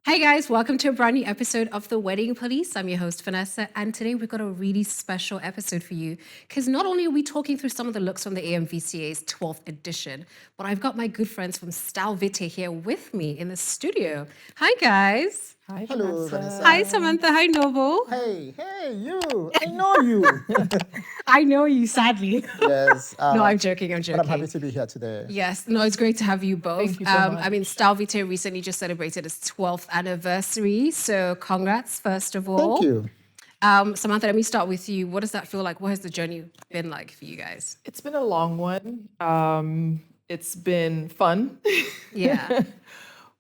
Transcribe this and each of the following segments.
Hey guys, welcome to a brand new episode of The Wedding Police. I'm your host, Vanessa, and today we've got a really special episode for you because not only are we talking through some of the looks from the AMVCA's 12th edition, but I've got my good friends from Style Vite here with me in the studio. Hi guys. Hi, Hello, Vanessa. Hi Vanessa. Samantha. Hi Noble. Hey, you. I know you. I know you, sadly. Yes. No, I'm joking. I'm But I'm happy joking. to be here today. Yes, no, it's great to have you both. Thank you so I mean, much. Style Vite recently just celebrated its 12th anniversary, so congrats, first of all. Thank you. Samantha, let me start with you. What does that feel like? What has the journey been like for you guys? It's been a long one. It's been fun, Yeah.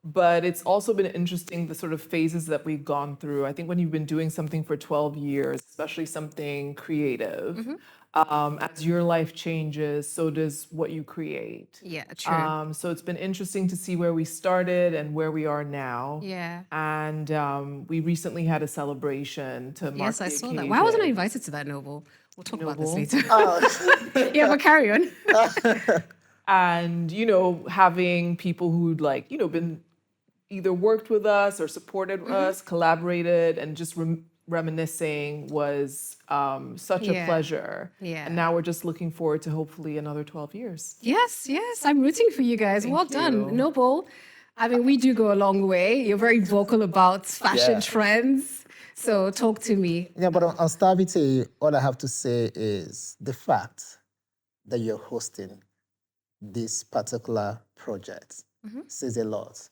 but it's also been interesting the sort of phases that we've gone through. I think when you've been doing something for 12 years, especially something creative, as your life changes, so does what you create. Yeah, true. So it's been interesting to see where we started and where we are now. Yeah. And we recently had a celebration to mark Yes, the I occasion. saw that. Why wasn't I invited to that, Noble? We'll talk about this Noble. later. Yeah, but carry on. And having people who'd been either worked with us or supported us, collaborated, and just reminiscing was such a Yeah. pleasure. Yeah. And now we're just looking forward to hopefully another 12 years. Yes, I'm rooting for you guys. Well done. you. Noble. I mean, we do go a long way. You're very vocal about fashion Yeah. trends. So talk to me. Yeah, but on Star Vitae, all I have to say is the fact that you're hosting this particular project says a lot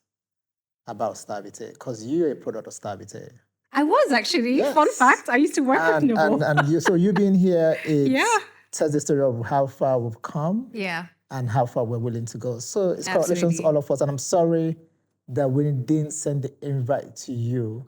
about Star Vitae because you're a product of Star Vitae. I was actually, Yes. fun fact, I used to work with Noble. And you being here, it Yeah. tells the story of how far we've come Yeah. and how far we're willing to go. So it's congratulations Absolutely. to all of us. And I'm sorry that we didn't send the invite to you,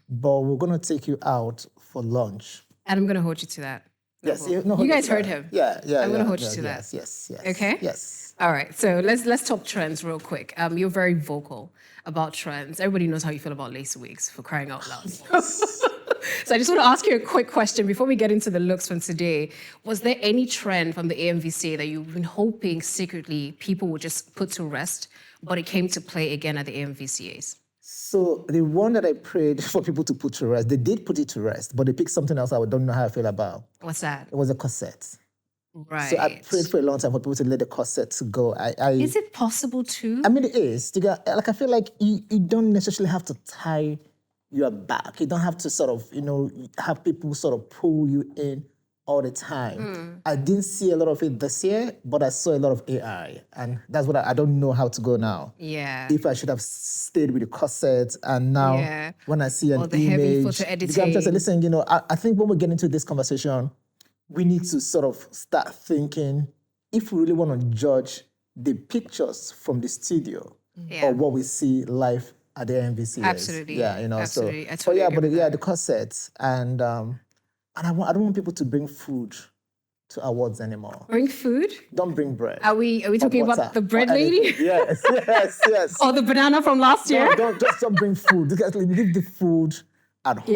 but we're going to take you out for lunch. And I'm going to hold you to that. Yes, You guys heard him. Yeah. I'm gonna hold you yeah, to that. Yes. Okay. Yes. All right, so let's talk trends real quick. You're very vocal about trends. Everybody knows how you feel about lace wigs, for crying out loud. So I just want to ask you a quick question before we get into the looks from today. Was there any trend from the AMVCA that you've been hoping secretly people would just put to rest, but it came to play again at the AMVCAs? So the one that I prayed for people to put to rest, they did put it to rest, but they picked something else I don't know how I feel about. What's that? It was a corset. Right. So I prayed for a long time for people to let the corset go. Is it possible to? I mean, it is. I feel like you don't necessarily have to tie your back. You don't have to sort of, have people sort of pull you in all the time. I didn't see a lot of it this year, but I saw a lot of AI. And that's what I don't know how to go now. Yeah. If I should have stayed with the corset and now Yeah. when I see an Or the heavy image. photo I'm just saying, editing. listen, I think when we get into this conversation, we need to sort of start thinking if we really want to judge the pictures from the studio Yeah. or what we see live at the MVCs. Absolutely. Yeah, Absolutely. I So totally yeah, agree with that. the corsets and I don't want people to bring food to awards anymore. Bring food? Don't bring bread. Are we talking Butter about the or bread anything. lady? Yes. Or the banana from last year? No, just don't bring food. Because leave the food at home.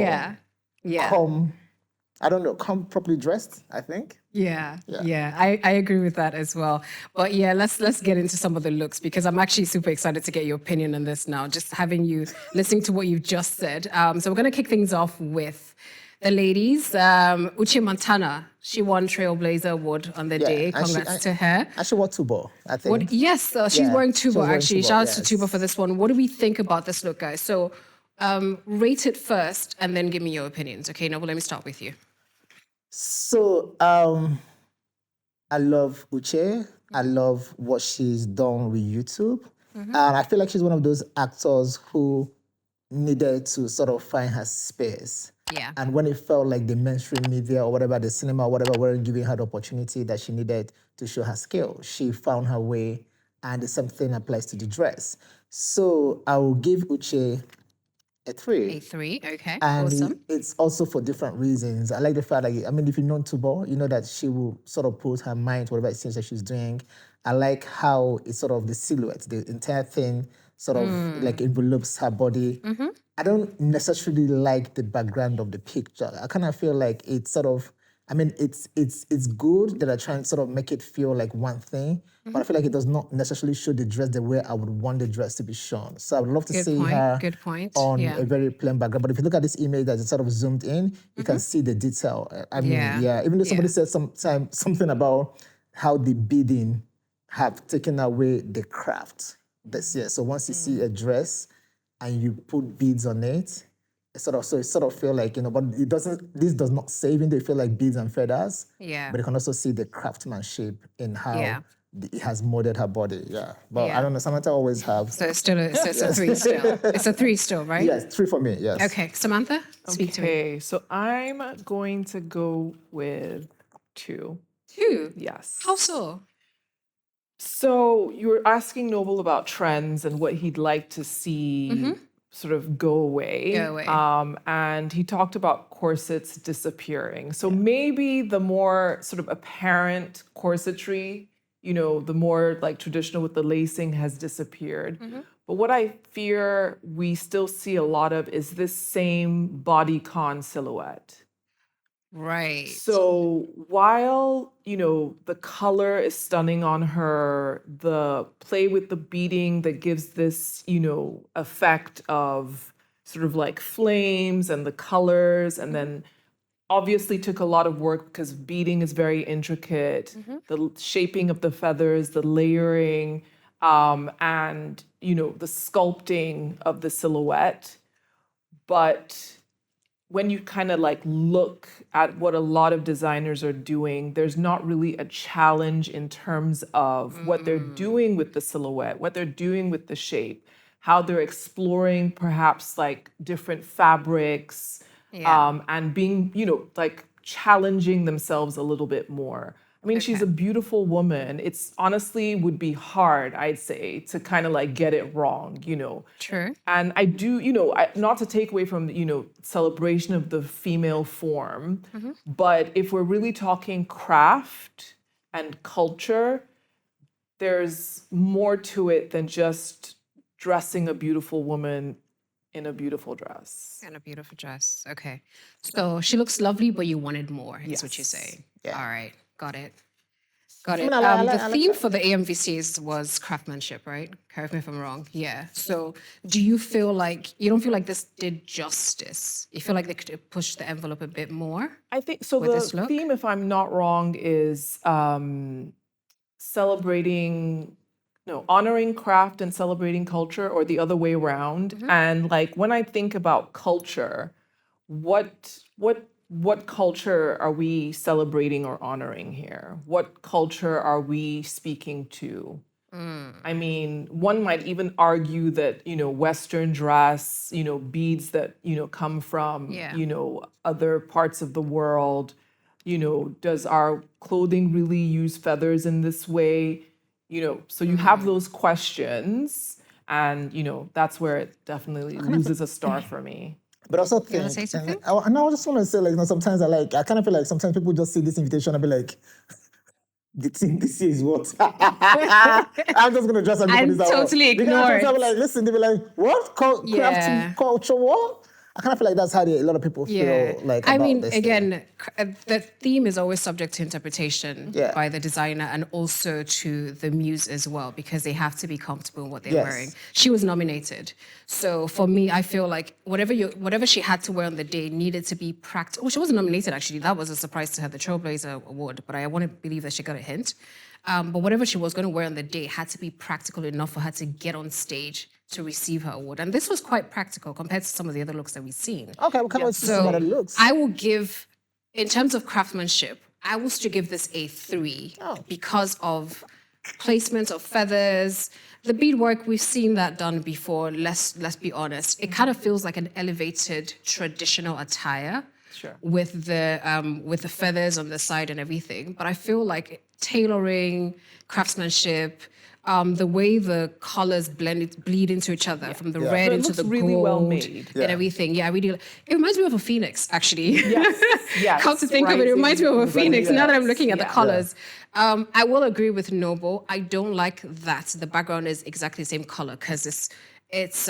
Yeah. Come properly dressed, I think. Yeah. I agree with that as well. But yeah, let's get into some of the looks because I'm actually super excited to get your opinion on this now, just having you listening to what you've just said. So we're going to kick things off with the ladies. Uche Montana, she won Trailblazer Award on the day. and Congrats to her. I should wear tubo, I think. Yes, she's Yeah, wearing she was tuba wearing actually. tuba, Shout out to yes. tuba for this one. What do we think about this look, guys? So rate it first and then give me your opinions. Okay, Noble, let me start with you. So I love Uche. I love what she's done with YouTube. And I feel like she's one of those actors who needed to sort of find her space. Yeah. And when it felt like the mainstream media or whatever, the cinema or whatever, weren't giving her the opportunity that she needed to show her skill, she found her way, and the same thing applies to the dress. So I will give Uche a 3. A3, okay, And awesome. it's also for different reasons. I like the fact that, if you know Tubo, you know that she will sort of put her mind to whatever it seems that she's doing. I like how it's sort of the silhouette, the entire thing sort of like envelopes her body. I don't necessarily like the background of the picture. I kind of feel like it sort of I mean, it's good that I try and sort of make it feel like one thing, but I feel like it does not necessarily show the dress the way I would want the dress to be shown. So I would love to see her Good point. on Yeah. a very plain background. But if you look at this image that is sort of zoomed in, you can see the detail. I mean, even though somebody said something about how the beading have taken away the craft this year. So once you see a dress and you put beads on it, it sort of feel like, but this does not say, even though it feel like beads and feathers. Yeah. But you can also see the craftsmanship in how Yeah. it has molded her body. Yeah. But I don't know, Samantha always have. So it's still it's a 3 still. It's a 3 still, right? Yes, 3 for me, yes. Okay, Samantha, speak to me. Okay, so I'm going to go with 2. 2. Yes. How so? So you were asking Noble about trends and what he'd like to see sort of go away. And he talked about corsets disappearing. So maybe the more sort of apparent corsetry, the more like traditional with the lacing has disappeared. But what I fear we still see a lot of is this same bodycon silhouette. Right. So while, the color is stunning on her, the play with the beading that gives this, effect of sort of like flames and the colors, and then obviously took a lot of work because beading is very intricate, the shaping of the feathers, the layering, and, the sculpting of the silhouette. But when you kind of like look at what a lot of designers are doing, there's not really a challenge in terms of what they're doing with the silhouette, what they're doing with the shape, how they're exploring perhaps like different fabrics, and being, like challenging themselves a little bit more. I mean, she's a beautiful woman. It's honestly would be hard, I'd say, to kind of like get it wrong, True. And I do, not to take away from, celebration of the female form, but if we're really talking craft and culture, there's more to it than just dressing a beautiful woman in a beautiful dress. And a beautiful dress. Okay. So she looks lovely, but you wanted more, is what you're saying. Yeah. All right. Got it. Got it. mean, I like The theme for the AMVCAs was craftsmanship, right? Correct me if I'm wrong. Yeah. So do you feel like, you don't feel like this did justice? You feel like they could have pushed the envelope a bit more? I think so. With this The look? theme, if I'm not wrong, is celebrating, no, honoring craft and celebrating culture, or the other way around. And like when I think about culture, what culture are we celebrating or honoring here? What culture are we speaking to? I mean, one might even argue that, Western dress, beads that, come from, other parts of the world, does our clothing really use feathers in this way? So you have those questions, and, that's where it definitely loses a star for me. But also wanna think, say something? and I just want to say, like, sometimes I kind of feel like sometimes people just see this invitation and be like, the thing this year is what? I'm just gonna dress up for And this. totally ignore it. They'll be like, listen, they'll be like, what? Yeah. Crafting culture, what? I kind of feel like that's how a lot of people feel like. I about mean, this again, the theme is always subject to interpretation by the designer and also to the muse as well, because they have to be comfortable in what they're wearing. She was nominated. So for me, I feel like whatever she had to wear on the day needed to be practical. Oh, she wasn't nominated, actually. That was a surprise to her, the Trailblazer Award, but I want to believe that she got a hint. But whatever she was going to wear on the day had to be practical enough for her to get on stage to receive her award. And this was quite practical compared to some of the other looks that we've seen. Okay, we can't see some of the looks. I will give, in terms of craftsmanship, I will still give this a 3 because of placement of feathers. The beadwork, we've seen that done before, let's be honest. It kind of feels like an elevated traditional attire. Sure. With the feathers on the side and everything. But I feel like tailoring, craftsmanship, the way the colors bleed into each other, from the red So it into looks the really gold well made. and everything. Yeah, I really. It reminds me of a phoenix, actually. Yes. Come to think of it, it reminds me of a phoenix. Now that I'm looking at the Yeah. colors, I will agree with Noble. I don't like that the background is exactly the same color because it's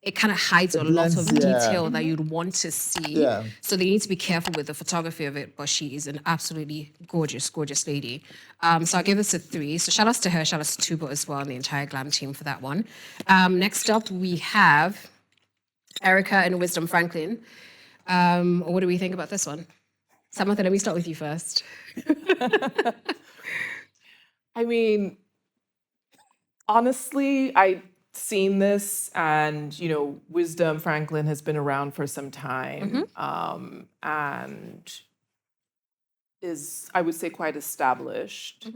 it kind of hides a lot blends, of yeah. detail that you'd want to see. Yeah. So they need to be careful with the photography of it, but she is an absolutely gorgeous, gorgeous lady. So I'll give this a 3. So shout outs to her, shout outs to Tubo as well, and the entire glam team for that one. Next up, we have Erica and Wisdom Franklin. What do we think about this one? Samantha, let me start with you first. I mean, honestly, I've seen this, and Wisdom Franklin has been around for some time, and is, I would say, quite established.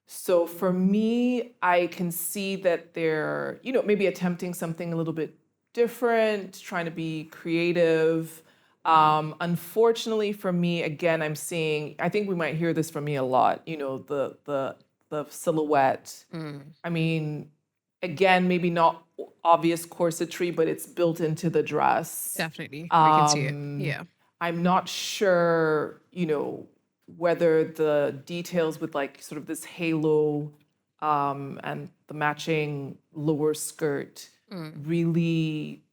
So for me, I can see that they're, maybe attempting something a little bit different, trying to be creative. Unfortunately for me, again, I'm seeing, I think we might hear this from me a lot, the silhouette. I mean, again, maybe not obvious corsetry, but it's built into the dress. Definitely. We can see it. Yeah. I'm not sure, whether the details with like sort of this halo and the matching lower skirt really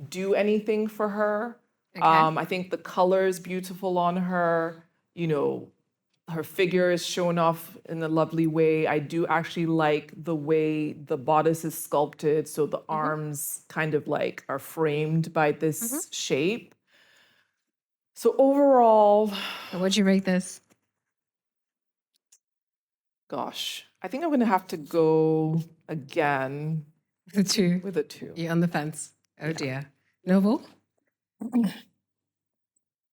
do anything for her. Okay. I think the color is beautiful on her. Her figure is shown off in a lovely way. I do actually like the way the bodice is sculpted, so the arms kind of like are framed by this shape. So overall, What'd you rate this? gosh, I think I'm gonna have to go again The 2. with a 2. You're on the fence. Oh dear. Noble?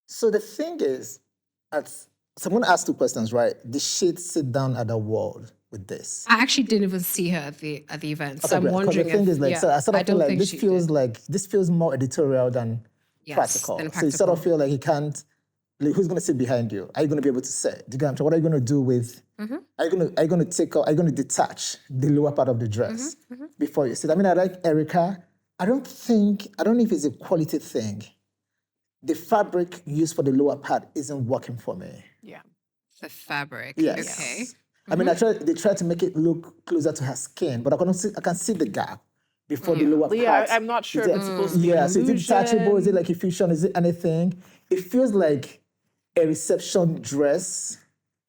So the thing is, so I'm going to ask 2 questions, right? Did she sit down at the wall with this? I actually didn't even see her at the event, so I'm Because wondering the thing if, is, like, yeah, so I sort of feel don't like think this she feels did. like this feels more editorial than Yes, practical. than So you sort of practical. feel like you can't. Like, who's going to sit behind you? Are you going to be able to sit? Do you get what I'm saying? What are you going to do with? Are you going to detach the lower part of the dress before you sit? I mean, I like Erica. I don't know if it's a quality thing. The fabric used for the lower part isn't working for me. Yeah. The fabric. Yes. Okay. I mean, they try to make it look closer to her skin, but I can see the gap before the lower Yeah, part. I'm not sure Is if it- it's supposed to be Yeah, an so is it detachable? Is it illusion. like a fusion? Is it anything? It feels like a reception dress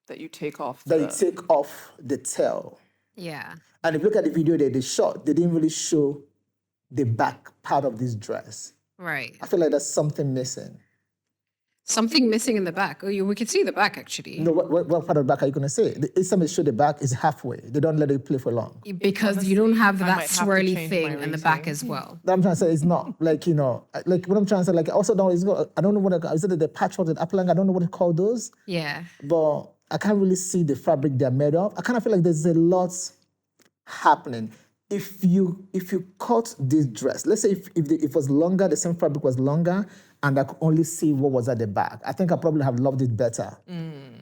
That you take off that you take off the tail. Yeah. And if you look at the video they shot, they didn't really show the back part of this dress. Right. I feel like there's something missing. Something missing in the back. Oh, we can see the back actually. No, what part of the back are you going to say? Each time they show the back, is halfway. They don't let it play for long. Because you don't have I that might have to swirly change thing my in the back reasoning. as well. That I'm trying to say it's not like, like what I'm trying to say, like I also don't, I don't know what, is it the patchwork, the applying, I don't know what to call those, Yeah. but I can't really see the fabric they're made of. I kind of feel like there's a lot happening. If you cut this dress, let's say if it was longer, the same fabric was longer, and I could only see what was at the back, I think I probably have loved it better.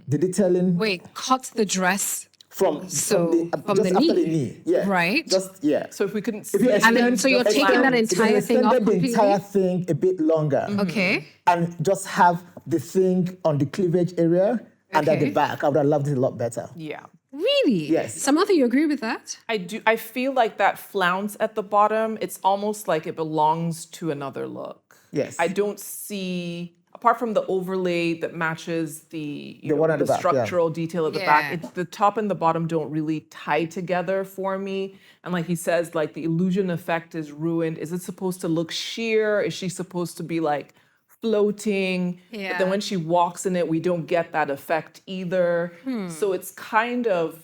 The detailing Wait, cut the dress from just the after knee. the knee, Yeah. right? Just, yeah. So if we couldn't If you see, And then, extend so you're the taking fabric, that if you entire thing off extended the completely? entire thing a bit longer, Okay. and just have the thing on the cleavage area and at the Okay. back, I would have loved it a lot better. yeah. Really? Yes. Samantha, you agree with that? I do. I feel like that flounce at the bottom, it's almost like it belongs to another look. Yes. I don't see, apart from the overlay that matches the one at the back, yeah. structural detail at the Yeah. back, the top and the bottom don't really tie together for me. And like he says, like the illusion effect is ruined. Is it supposed to look sheer? Is she supposed to be like floating? But Yeah. then when she walks in it, we don't get that effect either. So it's kind of,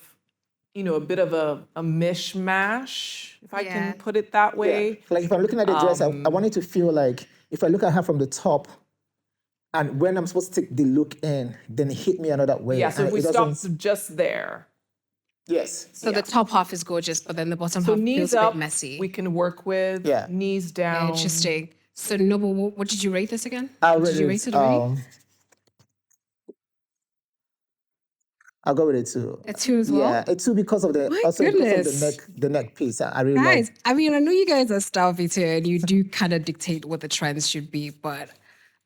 a bit of a mishmash, if I Yeah. can put it that way. Yeah. Like if I'm looking at the dress, I want it to feel like if I look at her from the top, and when I'm supposed to take the look in, then it hit me another way. Yeah, so and if we it stop doesn't- just there. Yes. So the top half is gorgeous, but then the bottom So half knees feels a up, bit messy. we can work with. Yeah. Knees down. Interesting. So Noble, what did you rate this again? I'll Did you rate it already? I'll go with a 2. A 2 as well? Yeah, a 2 because of the My because of goodness. the neck piece. I really Guys, love. I mean, I know you guys are style too, and you do kind of dictate what the trends should be, but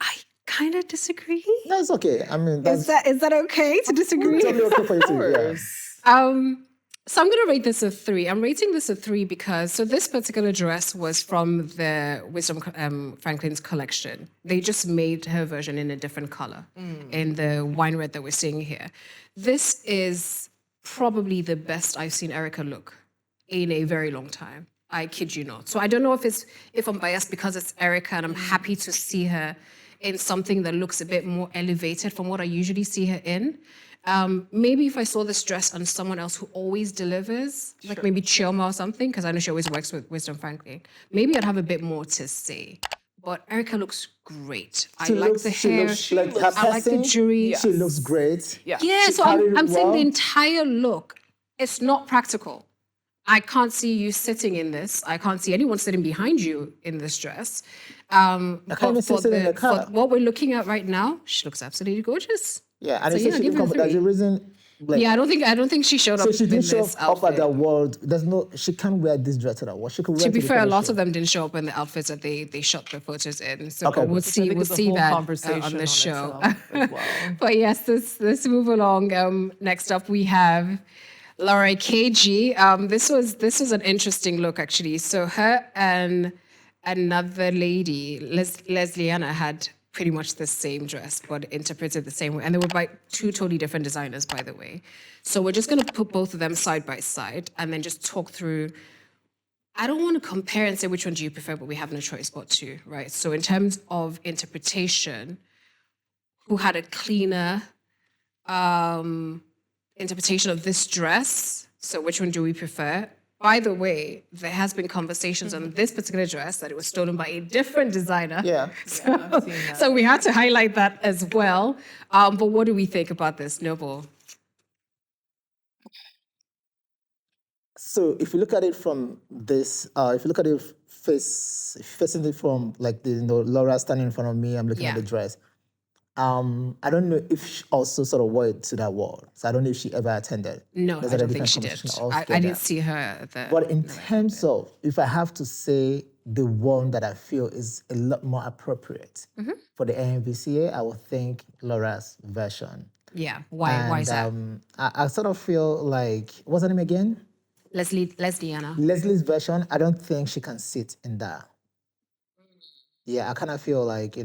I kind of disagree. No, it's okay. I mean, that's Is that okay to disagree? totally okay for you too. Yeah. Um, So I'm going to rate this a 3. I'm rating this a 3 because this particular dress was from the Wisdom Franklin's collection. They just made her version in a different color, in the wine red that we're seeing here. This is probably the best I've seen Erica look in a very long time. I kid you not. So I don't know if I'm biased because it's Erica and I'm happy to see her in something that looks a bit more elevated from what I usually see her in. Maybe if I saw this dress on someone else who always delivers, like maybe Chioma or something, because I know she always works with Wisdom Franklin, maybe I'd have a bit more to say. But Erica looks great. I like the hair. I like the jewelry. She looks great. Yeah, She so carried it I'm saying the well. entire look, it's not practical. I can't see you sitting in this. I can't see anyone sitting behind you in this dress. I can't even see it in the car. For what we're looking at right now, she looks absolutely gorgeous. Yeah, and So it's yeah, she give didn't her a come. There's a 3. reason. Like, Yeah, I don't think she showed up so she in didn't show this up at outfit. the world. There's no. She can't wear this dress to the world. She could wear To it be the fair, a photo lot shoot. of them didn't show up in the outfits that they shot the photos in. So Okay. we'll Which see I think is a whole that conversation on the on show. itself as well. But yes, let's move along. Next up we have Laura KG. This was an interesting look actually. So her and another lady, Leslie Anna, had pretty much the same dress, but interpreted the same way. And they were by 2 totally different designers, by the way. So we're just going to put both of them side by side and then just talk through. I don't want to compare and say which one do you prefer, but we have no choice but to, right? So in terms of interpretation, who had a cleaner interpretation of this dress? So which one do we prefer? By the way, there has been conversations on this particular dress that it was stolen by a different designer. Yeah. I've seen that. So we had to highlight that as well. But what do we think about this, Noble? So if you look at it from this, if you look at it facing it from like Laura standing in front of me, I'm looking at Yeah. the dress. I don't know if she also sort of wore it to that wall. So I don't know if she ever attended. No, Those I are the don't think she different did. conversations I altogether. didn't see her at the. But in terms of, if I have to say the one that I feel is a lot more appropriate for the AMVCA, I would think Laura's version. Yeah, why is that? I sort of feel like, what's her name again? Leslie Anna. Leslie's version, I don't think she can sit in that. Yeah, I kind of feel like,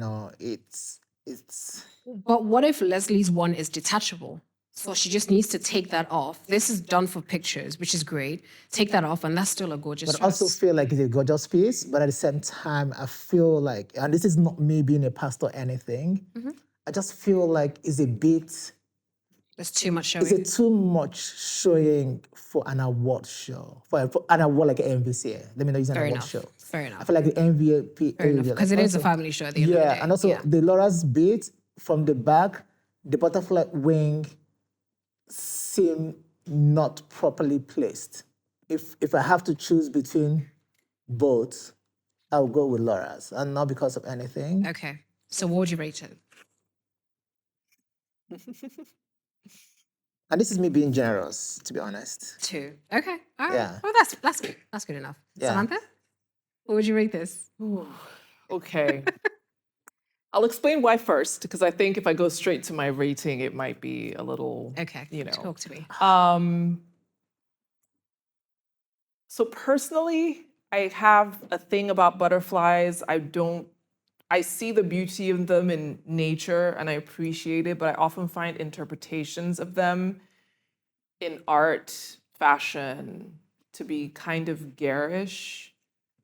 it's But what if Leslie's one is detachable? So she just needs to take that off. This is done for pictures, which is great. Take that off, and that's still a gorgeous but I dress. also feel like it's a gorgeous piece, but at the same time, I feel like, and this is not me being a pastor or anything, I just feel like it's a bit, There's too much showing. it's a too much showing for an award show, for an award like MVCA. Let me know, it's an Fair award enough. show. Fair I enough. feel like the MVP area. Because it is a family show at the end of the day. And also the Laura's bit from the back, the butterfly wing seem not properly placed. If I have to choose between both, I'll go with Laura's, and not because of anything. Okay. So what would you rate it? And this is me being generous, to be honest. 2. Okay. All right. Yeah. Well, that's good. That's good enough. Yeah. Samantha, what would you rate this? Okay. I'll explain why first, because I think if I go straight to my rating, it might be a little, Okay. you know. Talk to me. So personally, I have a thing about butterflies. I see the beauty of them in nature and I appreciate it, but I often find interpretations of them in art, fashion, to be kind of garish.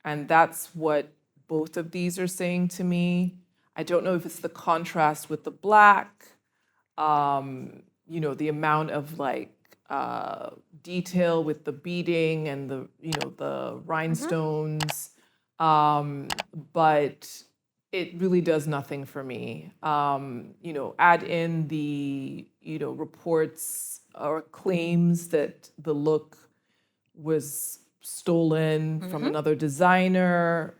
And that's what both of these are saying to me. I don't know if it's the contrast with the black, the amount of detail with the beading and the rhinestones, but it really does nothing for me. Add in the reports or claims that the look was stolen from another designer.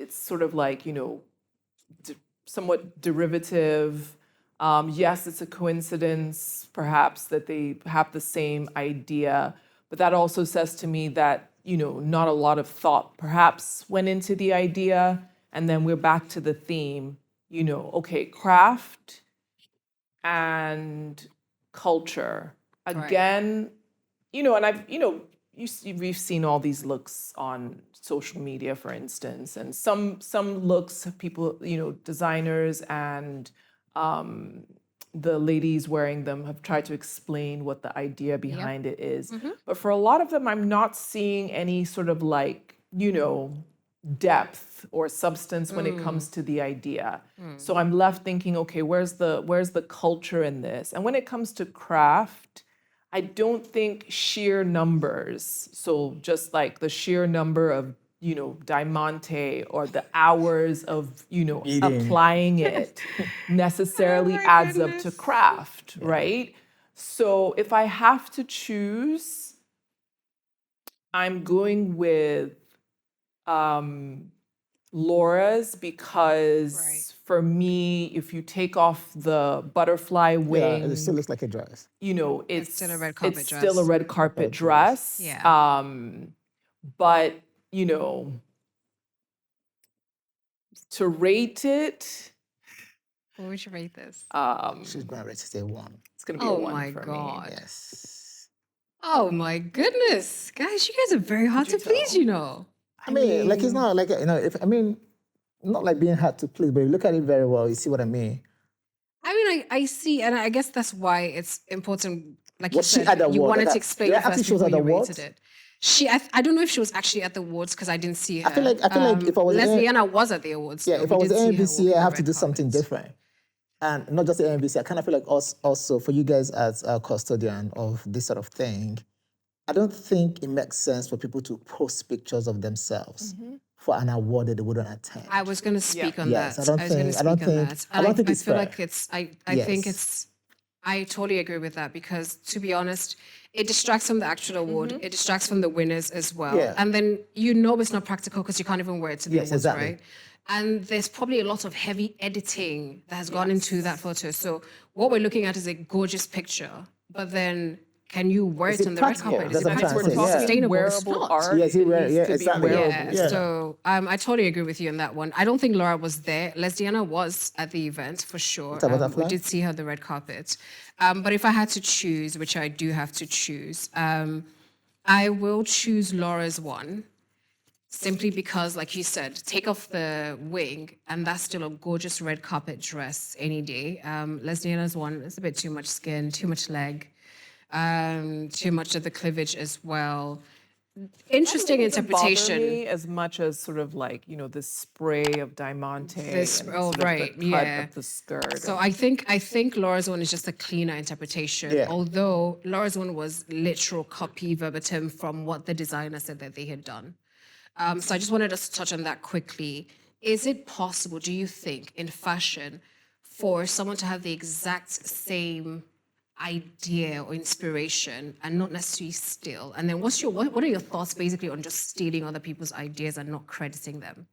It's sort of like somewhat derivative. Yes, it's a coincidence, perhaps, that they have the same idea, but that also says to me that, not a lot of thought perhaps went into the idea. And then we're back to the theme, okay, craft and culture again, you know, and I've, you know, we've seen all these looks on social media, for instance, and some looks people, you know, designers and the ladies wearing them have tried to explain what the idea behind it is. But for a lot of them, I'm not seeing any sort of like, you know, depth or substance when it comes to the idea. So I'm left thinking, okay, where's the culture in this? And when it comes to craft, I don't think sheer numbers, so just like the sheer number of, you know, diamante or the hours of, you know, applying it necessarily adds up to craft, right? So if I have to choose, I'm going with Laura's because for me, if you take off the butterfly wing, it still looks like a dress. you know, it's still a red carpet it's dress. still a red carpet dress. Yeah. But you know, to rate it, What would you rate this? She's going to say 1. it's gonna be a Oh 1 my for God. Yes. Oh my goodness. Guys, you guys are very hard to please, you know. I mean, like it's not like, you know, not like being hard to please, but you look at it very well, you see what I mean? I mean, I see, and I guess that's why it's important, like you Was she said, at the you award? wanted Like, to explain did I it ask first if she was before at the you awards? rated it. I don't know if she was actually at the awards because I didn't see her. I feel like if I was Lesliana was at the awards. yeah, though. if We I was did see her AMVCA, walking I the have to red do something carpet. different. And not just AMVCA, I kind of feel like also for you guys as a custodian of this sort of thing, I don't think it makes sense for people to post pictures of themselves for an award that they wouldn't attend. I was going to speak on Yes, that. I don't was going to think- I speak don't on think- that. I don't think I it's feel fair. like it's. I Yes. think it's. I totally agree with that because, to be honest, it distracts from the actual award. It distracts from the winners as well. Yeah. And then you know it's not practical because you can't even wear it to the Yes, awards, exactly. right? And there's probably a lot of heavy editing that has gone into that photo. So what we're looking at is a gorgeous picture, but then can you wear Is it it on the red practical? carpet? Is That's it what I'm trying to practical? say, Is it yeah. sustainable? It's wearable not. art. Yes, it yeah, needs yeah, to be exactly. wearable. Yeah, so I totally agree with you on that one. I don't think Laura was there. Lesliana was at the event for sure. a butterfly? We did see her on the red carpet. But if I had to choose, which I do have to choose, I will choose Laura's one. Simply because, like you said, take off the wing, and that's still a gorgeous red carpet dress any day. Lesliana's one, it's a bit too much skin, too much leg, too much of the cleavage as well. Interesting Doesn't bother interpretation. me as much as sort of like, you know, the spray of diamante This- and oh, sort right, of the cut yeah. of the skirt. So I think Laura's one is just a cleaner interpretation. Yeah. Although Laura's one was literal copy verbatim from what the designer said that they had done. So I just wanted us to touch on that quickly. Is it possible, do you think, in fashion, for someone to have the exact same idea or inspiration and not necessarily steal? And then what are your thoughts basically on just stealing other people's ideas and not crediting them?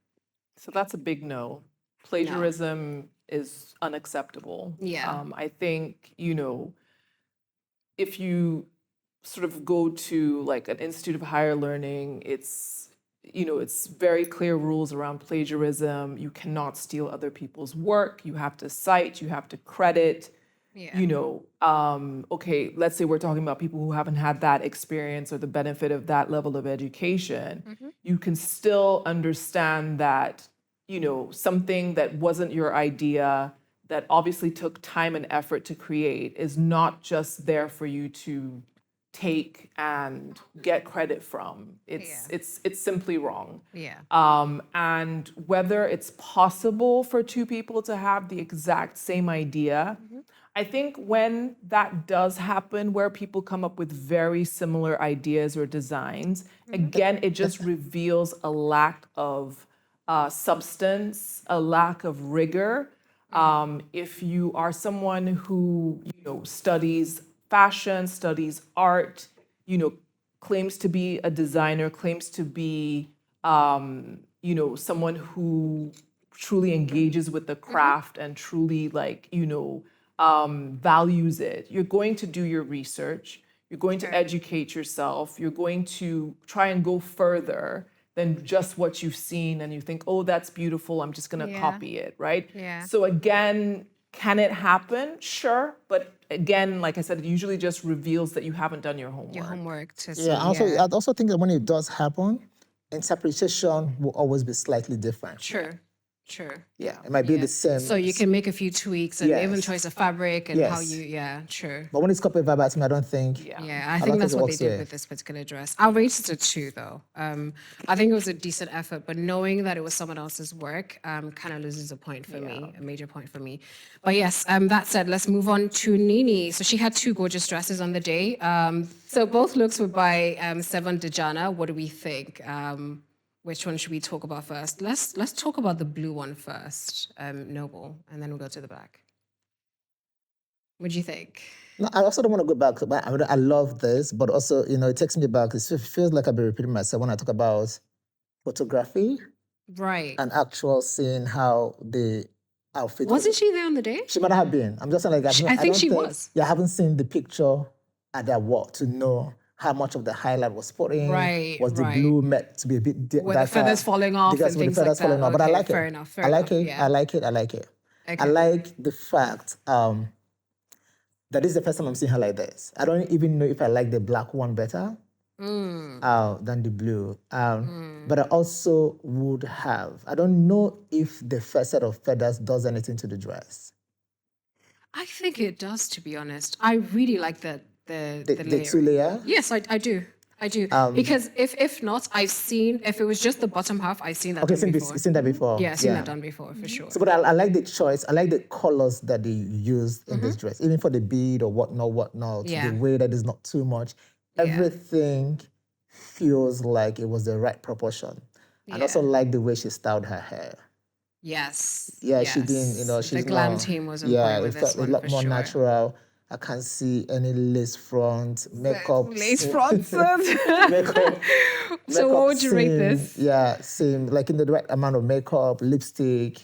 So that's a big no. Plagiarism is unacceptable. Yeah. I think, you know, if you sort of go to like an institute of higher learning, it's, you know, it's very clear rules around plagiarism. You cannot steal other people's work. You have to cite, you have to credit. Yeah. You know, okay, let's say we're talking about people who haven't had that experience or the benefit of that level of education. You can still understand that, you know, something that wasn't your idea, that obviously took time and effort to create, is not just there for you to take and get credit from. It's simply wrong. Yeah. And whether it's possible for two people to have the exact same idea, I think when that does happen, where people come up with very similar ideas or designs, again, it just reveals a lack of substance, a lack of rigor. If you are someone who, you know, studies fashion, studies art, you know, claims to be a designer, claims to be, you know, someone who truly engages with the craft and truly, like, you know, values it, you're going to do your research, you're going to educate yourself, you're going to try and go further than just what you've seen and you think, oh, that's beautiful, I'm just going to copy it, right? Yeah. So again, Can it happen? Sure. But again, like I said, it usually just reveals that you haven't done your homework. Your homework to see. Yeah, I also think that when it does happen, interpretation will always be slightly different. True. Yeah, it might be the same. So you can make a few tweaks and even Yes. choice of fabric and how Yes. you, true. But when it's copied verbatim, I don't think. Yeah. Yeah, I don't think that's think it what they works did here. with this particular dress. I'll rate it a 2 though. I think it was a decent effort, but knowing that it was someone else's work kind of loses a point for me, a major point for me. But yes, that said, let's move on to Nini. So she had 2 gorgeous dresses on the day. So both looks were by Sevan Dejana. What do we think? Which one should we talk about first? Let's talk about the blue one first, Noble, and then we'll go to the black. What do you think? No, I also don't want to go back. But I love this, but also, it takes me back. It feels like I've been repeating myself when I talk about photography Right. and actual seeing how the outfit. Wasn't she there on the day? She might have been. I'm just saying, like, I think she was. Yeah, I haven't seen the picture at that walk to know how much of the highlight was put in. Right, Was the right. blue meant to be a bit With the feathers falling off and with the things feathers like that. falling off. But I Okay, like fair it. enough, fair I like enough, it. yeah. I like it. I like it. I Okay. like the fact that this is the first time I'm seeing her like this. I don't even know if I like the black one better than the blue. But I also would have. I don't know if the first set of feathers does anything to the dress. I think it does, to be honest. I really like the The layer. 2 layer. Yes, I do. I do. Because if not, I've seen, if it was just the bottom half, I've seen that Okay, done before. seen that before. Yeah, I've seen that done before, for sure. So, but I like the choice. I like the colors that they used in this dress, even for the bead or whatnot. Yeah. The way that is not too much. Everything feels like it was the right proportion. And also like the way she styled her hair. Yes. Yeah, she didn't, she's The glam not, team was on yeah, point with it this felt a one, lot for more sure. natural. I can't see any lace front, makeup. Lace fronts. makeup. So what would you rate same, this? Yeah, same. Like in the right amount of makeup, lipstick.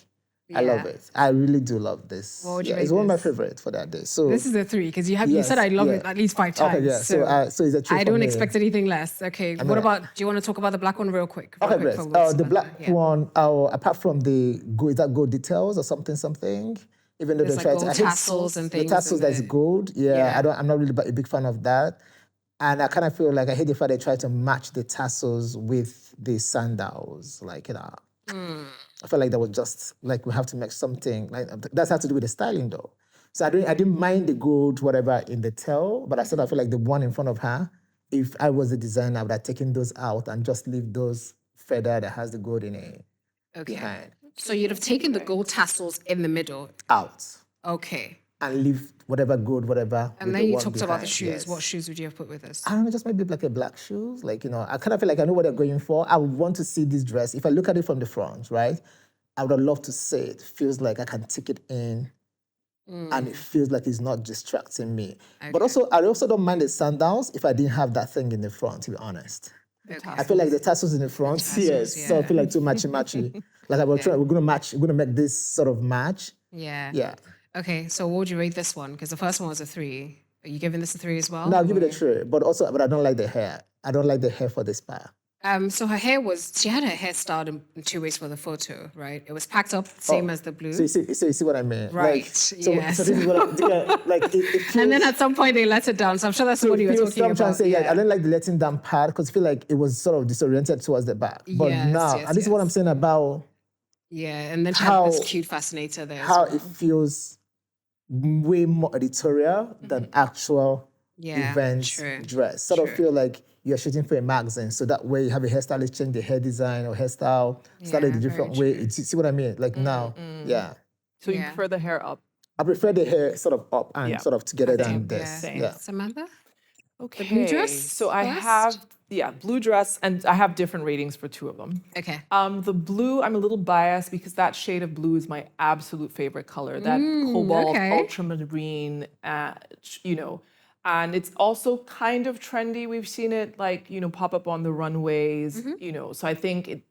I love Yeah. it. I really do love this. What would you It's rate one of my this? favorites for that day. So This is a 3, because you Yes, said I love yeah. it at least 5 times. okay, yeah. So it's a true I for don't me. expect anything less. Okay, what about, do you want to talk about the black one real quick? Okay, great. before we move The on? black Yeah. one, apart from the gold, is that gold details or something? Even though There's they like try to, gold I hate tassels and things the tassels and that is the- gold. Yeah. I'm not really a big fan of that. And I kind of feel like I hate the fact they try to match the tassels with the sandals. Like, I felt like that was just like we have to make something like that's have to do with the styling though. So I didn't mind the gold whatever in the tail, but I feel like the one in front of her, if I was the designer, I would have taken those out and just leave those feather that has the gold in it behind So you'd have taken the gold tassels in the middle. out Okay. and leave whatever gold whatever. And with then the you one talked about the behind. shoes. Yes. What shoes would you have put with this? I don't know, just maybe like a black shoes. Like, I kind of feel like I know what they're going for. I would want to see this dress. If I look at it from the front, right, I would have loved to see it. Feels like I can take it in and it feels like it's not distracting me. But also, I also don't mind the sandals if I didn't have that thing in the front, to be honest. I feel like the tassels in the front, yes. So I feel like too matchy. Like we're gonna match, we're gonna make this sort of match. Yeah. Yeah. Okay, so what would you rate this one? Because the first one was a 3. Are you giving this a 3 as well? No, I'll give it a 3. But I don't like the hair. I don't like the hair for this part. So her hair she had her hair styled in 2 ways for the photo, right? It was packed up, same as the blue. So you see what I mean? Right, Like, yes. So this is what like it feels, And then at some point they let it down. So I'm sure that's what you were talking I'm trying about. to say, I don't like the letting down part because I feel like it was sort of disoriented towards the back. But Yes, now, yes, and this is what I'm saying about Yeah, and then she had this cute fascinator there. how as well. it feels way more editorial than actual Yeah, event true, dress. Sort of feel like you're shooting for a magazine, so that way you have a hairstylist change the hair design or hairstyle, style it Yeah, a different way. See what I mean? Like now, yeah. So you Yeah. prefer the hair up. I prefer the hair sort of up and Yeah. sort of together than Yeah. this. Same. Yeah. Samantha? Okay. blue dress So I first? have, blue dress, and I have different ratings for 2 of them. Okay. The blue, I'm a little biased because that shade of blue is my absolute favorite color. That cobalt, okay. ultramarine, and it's also kind of trendy. We've seen it pop up on the runways, so I think it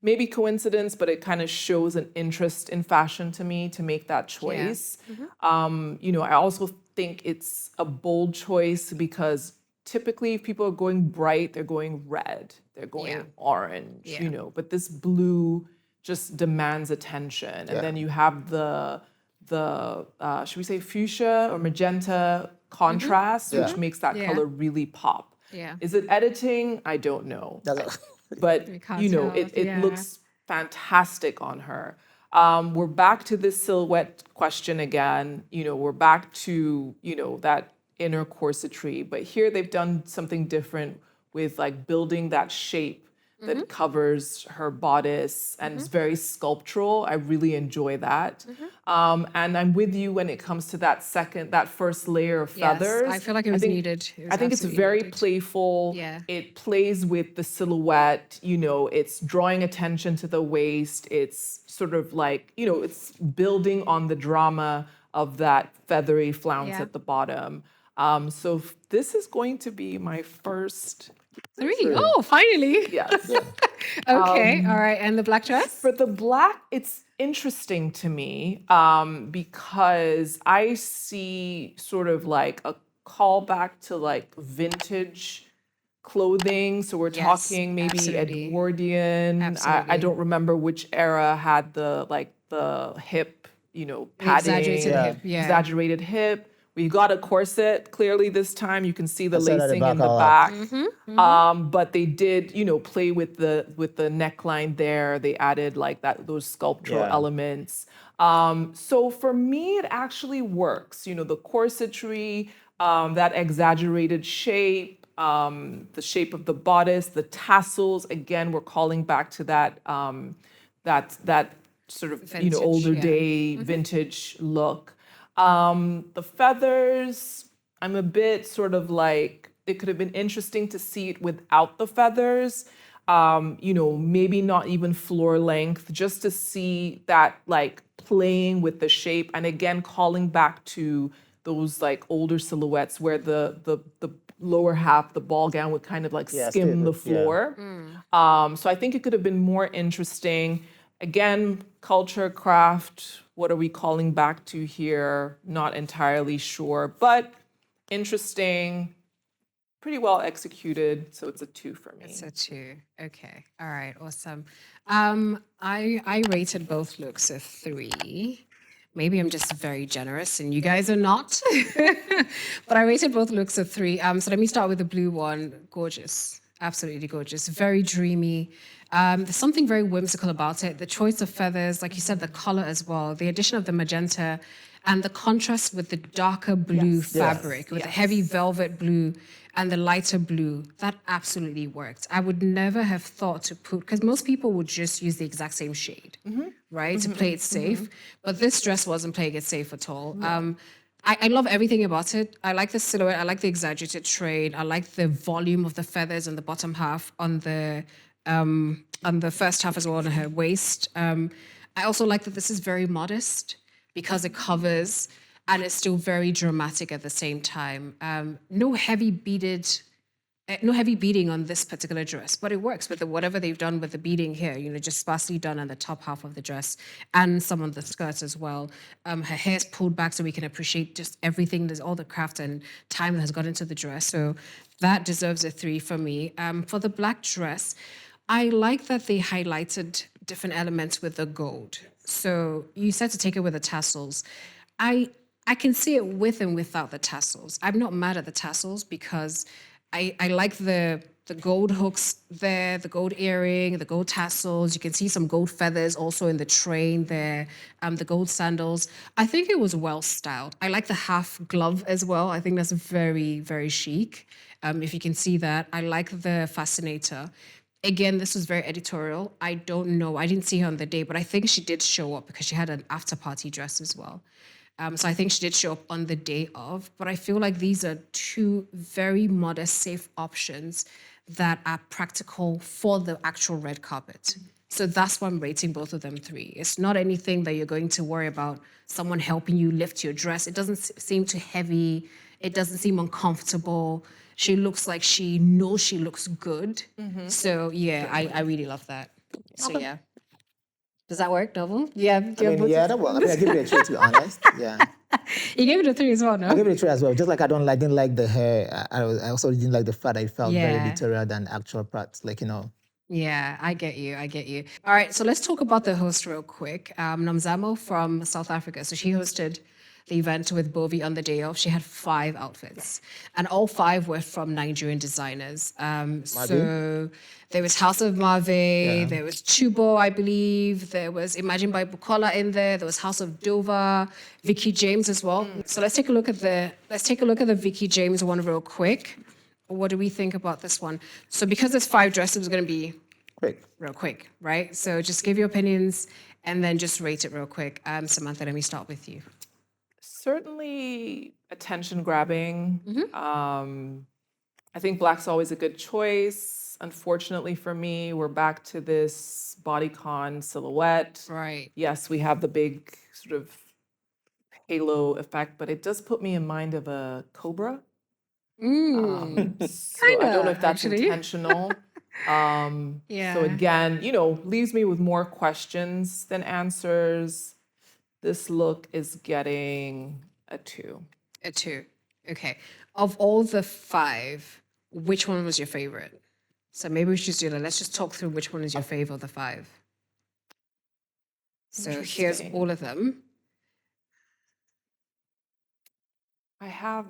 maybe coincidence, but it kind of shows an interest in fashion to me to make that choice. I also think it's a bold choice because typically if people are going bright, they're going red, they're going orange, but this blue just demands attention. And then you have the should we say fuchsia or magenta contrast, which makes that Yeah. color really pop. Yeah. Is it editing? I don't know. That's But can't you know, tell, it yeah. looks fantastic on her. We're back to this silhouette question again. You know, we're back to, you know, that inner corsetry, but here they've done something different with like building that shape that covers her bodice and it's very sculptural. I really enjoy that. And I'm with you when it comes to that first layer of feathers. Yes, I feel like it was needed. It was I think it's absolutely very needed. playful. Yeah. It plays with the silhouette, you know, it's drawing attention to the waist. It's sort of like, you know, it's building on the drama of that feathery flounce Yeah. at the bottom. So this is going to be my first, 3. Oh, finally. yes. Okay. All right. And the black dress? For the black, it's interesting to me because I see sort of like a callback to like vintage clothing. So we're Yes, talking maybe absolutely. Edwardian. I Absolutely. don't remember which era had the hip, you know, padding, Exaggerated hip. Yeah. exaggerated hip. We got a corset clearly this time. You can see the saw it at the lacing back in the of- back. But they did, you know, play with the neckline there. They added like those sculptural Yeah. elements. So for me, it actually works. You know, the corsetry, that exaggerated shape, the shape of the bodice, the tassels. Again, we're calling back to that that sort of you know Vintage, older yeah. day vintage look. The feathers, I'm a bit sort of like, it could have been interesting to see it without the feathers. You know, maybe not even floor length, just to see that like playing with the shape. And again, calling back to those like older silhouettes where the lower half, the ball gown would kind of like Yeah, skim the stay- yeah. floor. So I think it could have been more interesting. Again, culture, craft, what are we calling back to here? Not entirely sure, but interesting, pretty well executed. So it's a 2 for me. It's a 2. Okay. All right. Awesome. I rated both looks a 3. Maybe I'm just very generous and you guys are not. But I rated both looks a 3. So let me start with the blue one. Gorgeous. Absolutely gorgeous. Very dreamy. There's something very whimsical about it. The choice of feathers, like you said, the color as well, the addition of the magenta and the contrast with the darker blue fabric, with the heavy velvet blue and the lighter blue, that absolutely worked. I would never have thought to put, because most people would just use the exact same shade, right, to play it safe. But this dress wasn't playing it safe at all. I love everything about it. I like the silhouette. I like the exaggerated train. I like the volume of the feathers on the bottom half, on the first half as well, on her waist. I also like that this is very modest because it covers and it's still very dramatic at the same time. No heavy beading on this particular dress, but it works with whatever they've done with the beading here, you know, just sparsely done on the top half of the dress and some on the skirts as well. Her hair's pulled back so we can appreciate just everything. There's all the craft and time that has gone into the dress. So that deserves a 3 for me. For the black dress, I like that they highlighted different elements with the gold. So you said to take it with the tassels. I can see it with and without the tassels. I'm not mad at the tassels because I like the gold hooks there, the gold earring, the gold tassels. You can see some gold feathers also in the train there, the gold sandals. I think it was well styled. I like the half glove as well. I think that's very, very chic. If you can see that. I like the fascinator. Again, this was very editorial. I don't know. I didn't see her on the day, but I think she did show up because she had an after party dress as well. So I think she did show up on the day of, but I feel like these are 2 very modest, safe options that are practical for the actual red carpet. So that's why I'm rating both of them 3. It's not anything that you're going to worry about someone helping you lift your dress. It doesn't seem too heavy. It doesn't seem uncomfortable. She looks like she knows she looks good. So yeah, I really love that. So yeah. Does that work, Novel? Yeah. that was. I mean, I give it a 3 to be honest. Yeah, You gave it a 3 as well, I no? give it a 3 as well. Just like I didn't like the hair. I also didn't like the fact that it felt very Yeah. editorial than actual parts. Like, you know, Yeah, I get you. I get you. All right, so let's talk about the host real quick. Namzamo from South Africa. So she hosted the event with Bovi on the day of. She had 5 outfits, and all 5 were from Nigerian designers. So there was House of Mave, there was Chubo, I believe. There was Imagine by Bukola in there. There was House of Dover, Vicky James as well. So let's take a look at the Vicky James one real quick. What do we think about this one? So because there's 5 dresses, it's going to be Quick. real quick, right? So just give your opinions and then just rate it real quick. Samantha, let me start with you. Certainly attention grabbing. I think black's always a good choice. Unfortunately for me, we're back to this bodycon silhouette. Right. Yes, we have the big sort of halo effect, but it does put me in mind of a cobra. So I don't know if that's actually. intentional. Yeah. So again, leaves me with more questions than answers. This look is getting a 2. A 2. Okay. Of all the 5, which one was your favorite? So maybe we should just do that. Let's just talk through which one is your favorite of the 5. So here's Interesting. all of them. I have,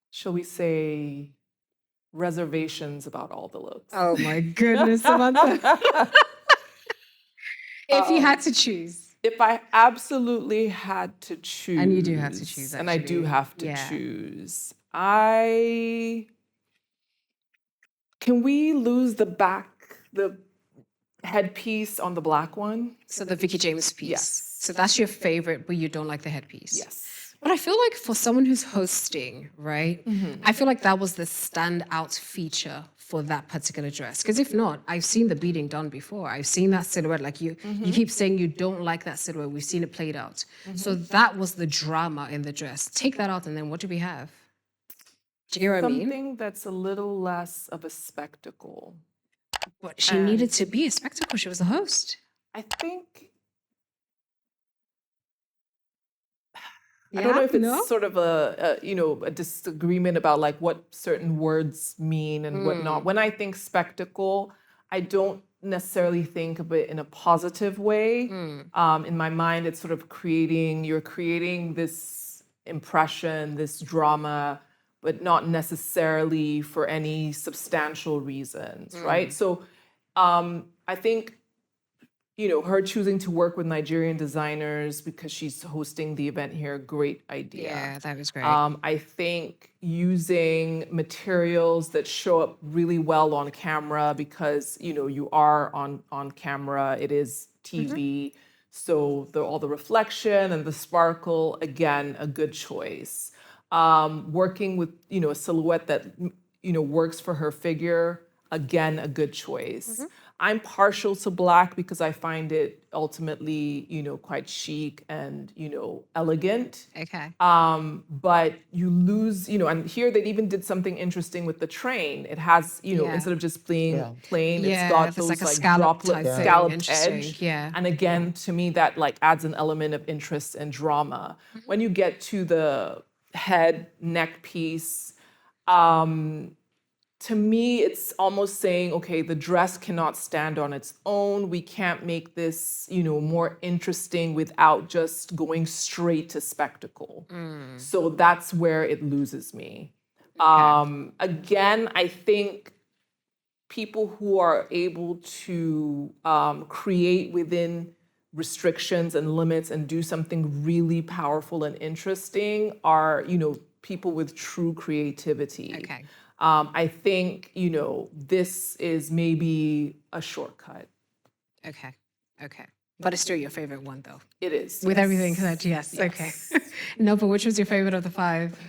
shall we say, reservations about all the looks. Oh my goodness, Samantha. If you had to choose. If I absolutely had to choose, And you do have to choose, and I do actually. have to Yeah. choose, can we lose the headpiece on the black one? So the Vicky James piece. Yes. So that's your favorite, but you don't like the headpiece. Yes. But I feel like for someone who's hosting, right? I feel like that was the standout feature for that particular dress. Because if not, I've seen the beading done before. I've seen that silhouette. Like you keep saying you don't like that silhouette. We've seen it played out. So that was the drama in the dress. Take that out, and then what do we have? Do you hear what I mean? Something that's a little less of a spectacle. But she needed to be a spectacle. She was the host. I think. I don't know if it's sort of a disagreement about like what certain words mean and whatnot. When I think spectacle, I don't necessarily think of it in a positive way. In my mind, it's sort of you're creating this impression, this drama, but not necessarily for any substantial reasons, right? So I think her choosing to work with Nigerian designers because she's hosting the event here, great idea. Yeah, that was great. I think using materials that show up really well on camera because, you are on camera, it is TV. So all the reflection and the sparkle, again, a good choice. Working with, a silhouette that, works for her figure, again, a good choice. I'm partial to black because I find it ultimately, quite chic and, elegant. Okay. But you lose, and here they even did something interesting with the train. It has, instead of just plain, it's got those like a like scallop droplet, type thing. scalloped Interesting, edge. yeah. And again, to me, that like adds an element of interest and drama. When you get to the head, neck piece, to me, it's almost saying, okay, the dress cannot stand on its own. We can't make this, more interesting without just going straight to spectacle. So that's where it loses me. Again, I think people who are able to create within restrictions and limits and do something really powerful and interesting are, people with true creativity. Okay. I think, this is maybe a shortcut. Okay. But it's still your favorite one, though. It is. With yes. everything said, yes. Okay. No, but which was your favorite of the 5?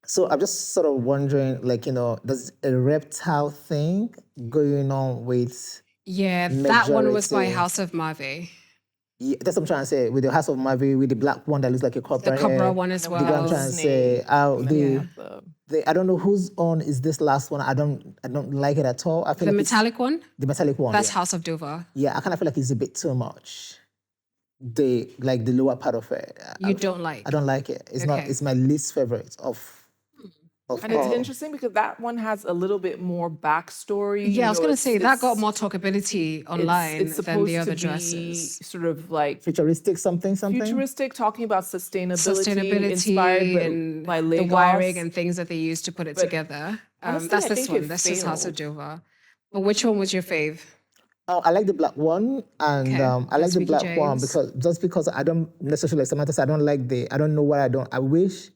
So I'm just sort of wondering, like, there's a reptile thing going on with. Yeah, that one was by Majority. House of Mave. Yeah, that's what I'm trying to say. With the House of Mavi, with the black one that looks like a cobra. The Cobra hair. one as The one I'm well. trying to say. The I don't know whose on is this last one. I don't like it at all. I feel The like metallic one? the metallic one. That's yeah. House of Dover. Yeah, I kind of feel like it's a bit too much. The lower part of it. You don't like? I don't like it. It's not. Okay. It's my least favorite of Of And it's course. interesting because that one has a little bit more backstory. Yeah, I was know, gonna it's- say that it's- got more talkability online it's than supposed the other to dresses. be sort of like Futuristic something. futuristic, talking about sustainability, Sustainability inspired and by the Lagos. wiring and things that they use to put it together. honestly, That's I this think one. it This is House of failed. Dover. But which one was your fave? I like the black one, and Okay, I like that's the Vicky black one James. because I don't necessarily, like Samantha said, I don't like I don't know what I don't. I wish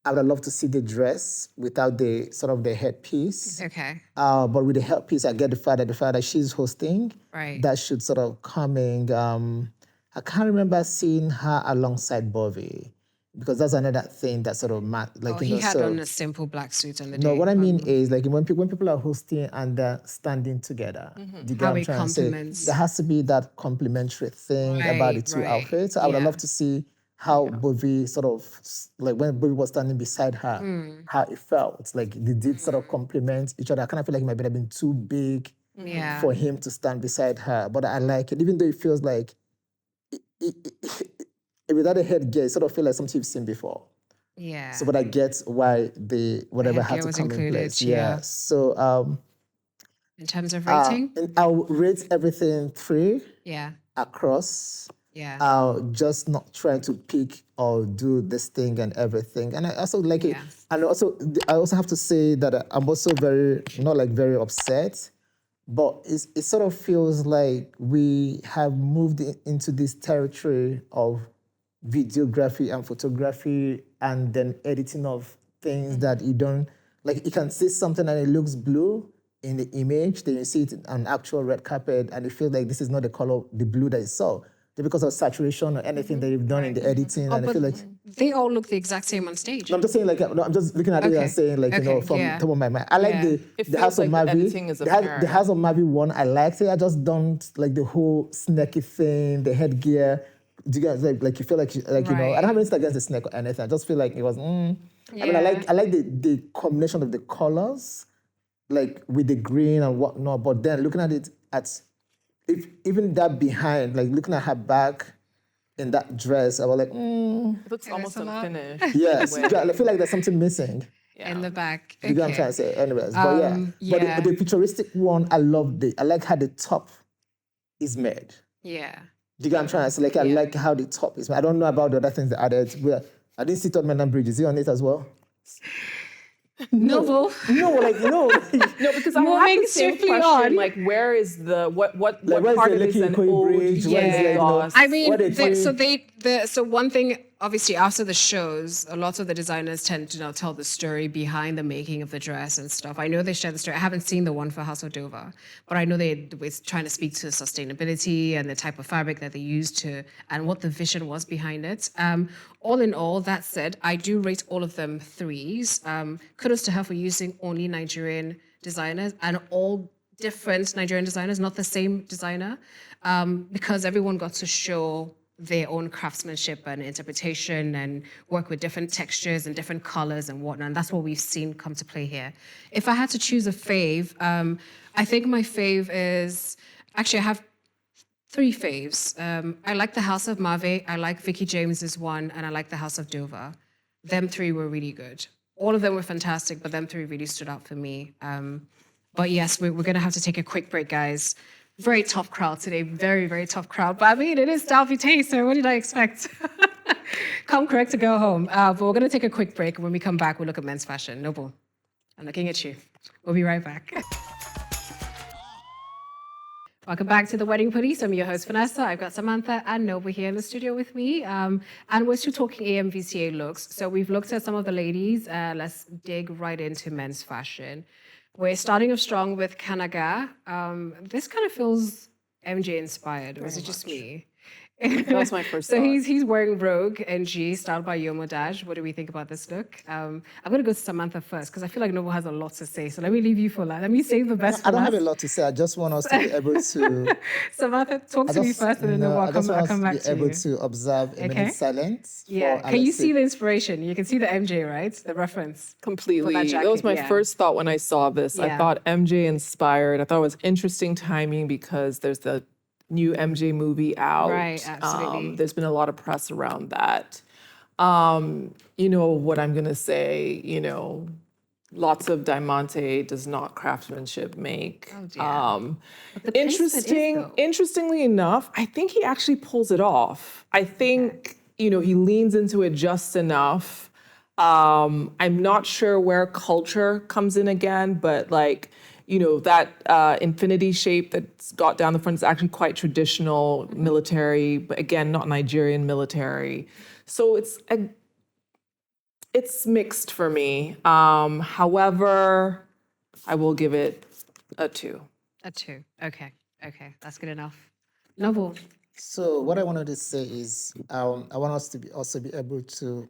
I would have loved to see the dress without the sort of the headpiece. Okay, But with the headpiece, I get the fact that she's hosting, right. that should sort of coming. I can't remember seeing her alongside Bobby, because that's another thing that sort of Oh, he had on a simple black suit on the No, day. what I mean is like when people are hosting and they're standing together, do you get How what I'm it trying to say? complements. There has to be that complementary thing about the Right, two right. outfits. So I would have Yeah. loved to see how Bobby sort of like when Bobby was standing beside her, how it felt. Like they did sort of complement each other. I kind of feel like it might have been too big Yeah. for him to stand beside her. But I like it, even though it feels like without a headgear, it sort of feels like something you've seen before. Yeah. So, but I get why whatever had headgear to was come in included, place. yeah. So, In terms of rating? and I'll rate everything 3 Yeah. across. Yeah. Just not trying to pick or do this thing and everything. And I also like it. Yeah. And also, I also have to say that I'm also not like very upset, but it sort of feels like we have moved into this territory of videography and photography and then editing of things that you don't, like you can see something and it looks blue in the image, then you see it on actual red carpet and you feel like this is not the color, the blue that you saw. Just because of saturation or anything that you've done in the editing, and I feel like They all look the exact same on stage. no, I'm just saying like no, I'm just looking at it Okay. and saying like from yeah. top of my mind. I like Yeah. the House of feels like the Mavi. editing is The apparent. House of Mavi one, I liked it. I just don't like the whole snacky thing, the headgear. Do you guys like you feel like I don't have Right. anything against the snake or anything. I just feel like it was. I mean, Yeah. I like the combination of the colors, like with the green and whatnot. But then looking at it if even that behind, like looking at her back in that dress, I was like, It looks almost a lot. unfinished. yes. in a way. I feel like there's something missing. In the back. You get what I'm trying to say? Anyways, but yeah. yeah. But the futuristic one, I like how the top is made. Yeah. Do you get what I'm trying to say? Like, I like how the top is made. I don't know about the other things they added. I didn't see Todd Menam Bridge. Is he on it as well? Noble. No, like, no. No, because I Moving have the same swiftly question. on. Like, where is the what Like, where's part the of it is Lekki an Ikoyi ode Bridge? to Where's Yeah. the, Lagos? I mean, what they so one thing, obviously, after the shows, a lot of the designers tend to now tell the story behind the making of the dress and stuff. I know they share the story. I haven't seen the one for House of Dover, but I know they're trying to speak to sustainability and the type of fabric that they used and what the vision was behind it. All in all, that said, I do rate all of them 3s. Kudos to her for using only Nigerian designers and all different Nigerian designers, not the same designer, because everyone got to show their own craftsmanship and interpretation and work with different textures and different colors and whatnot. And that's what we've seen come to play here. If I had to choose a fave, I think my fave is, actually I have 3 faves. I like the House of Mave, I like Vicky James's one, and I like the House of Dover. Them 3 were really good. All of them were fantastic, but them 3 really stood out for me. But yes, we're going to have to take a quick break, guys. Very tough crowd today, very, very tough crowd. But I mean, it is Dalby Taste, so what did I expect? Come correct to go home. But we're going to take a quick break. When we come back, we'll look at men's fashion. Noble, I'm looking at you. We'll be right back. Welcome back to The Wedding Police. I'm your host, Vanessa. I've got Samantha and Noble here in the studio with me. And we're still talking AMVCA looks. So we've looked at some of the ladies. Let's dig right into men's fashion. We're starting off strong with Kanaga. This kind of feels MJ inspired, or is it just me? That was my first So thought. he's wearing Rogue NG, styled by Yomo Dash. What do we think about this look? I'm going to go to Samantha first, because I feel like Noble has a lot to say. So let me leave you for that. Let me save the best for I don't last. have a lot to say. I just want us to be able to. Samantha, talk to me first, and then Noble, I'll come back be to able you. to observe a Okay. minute's silence. Yeah. for Can you Alexi. see the inspiration? You can see the MJ, right? The reference. Completely. For that That was jacket, my yeah. first thought when I saw this. Yeah. I thought MJ inspired. I thought it was interesting timing because there's the new MJ movie out. Right, absolutely. There's been a lot of press around that. You know what I'm gonna say, Lots of diamante does not craftsmanship make. Oh, dear. But the placement is, though. Interestingly enough, I think he actually pulls it off. I think, he leans into it just enough. I'm not sure where culture comes in again, but like, that infinity shape that's got down the front is actually quite traditional military, but again, not Nigerian military. So it's mixed for me. However, I will give it a 2. A 2. Okay. That's good enough. Noble. So what I wanted to say is, I want us to also be able to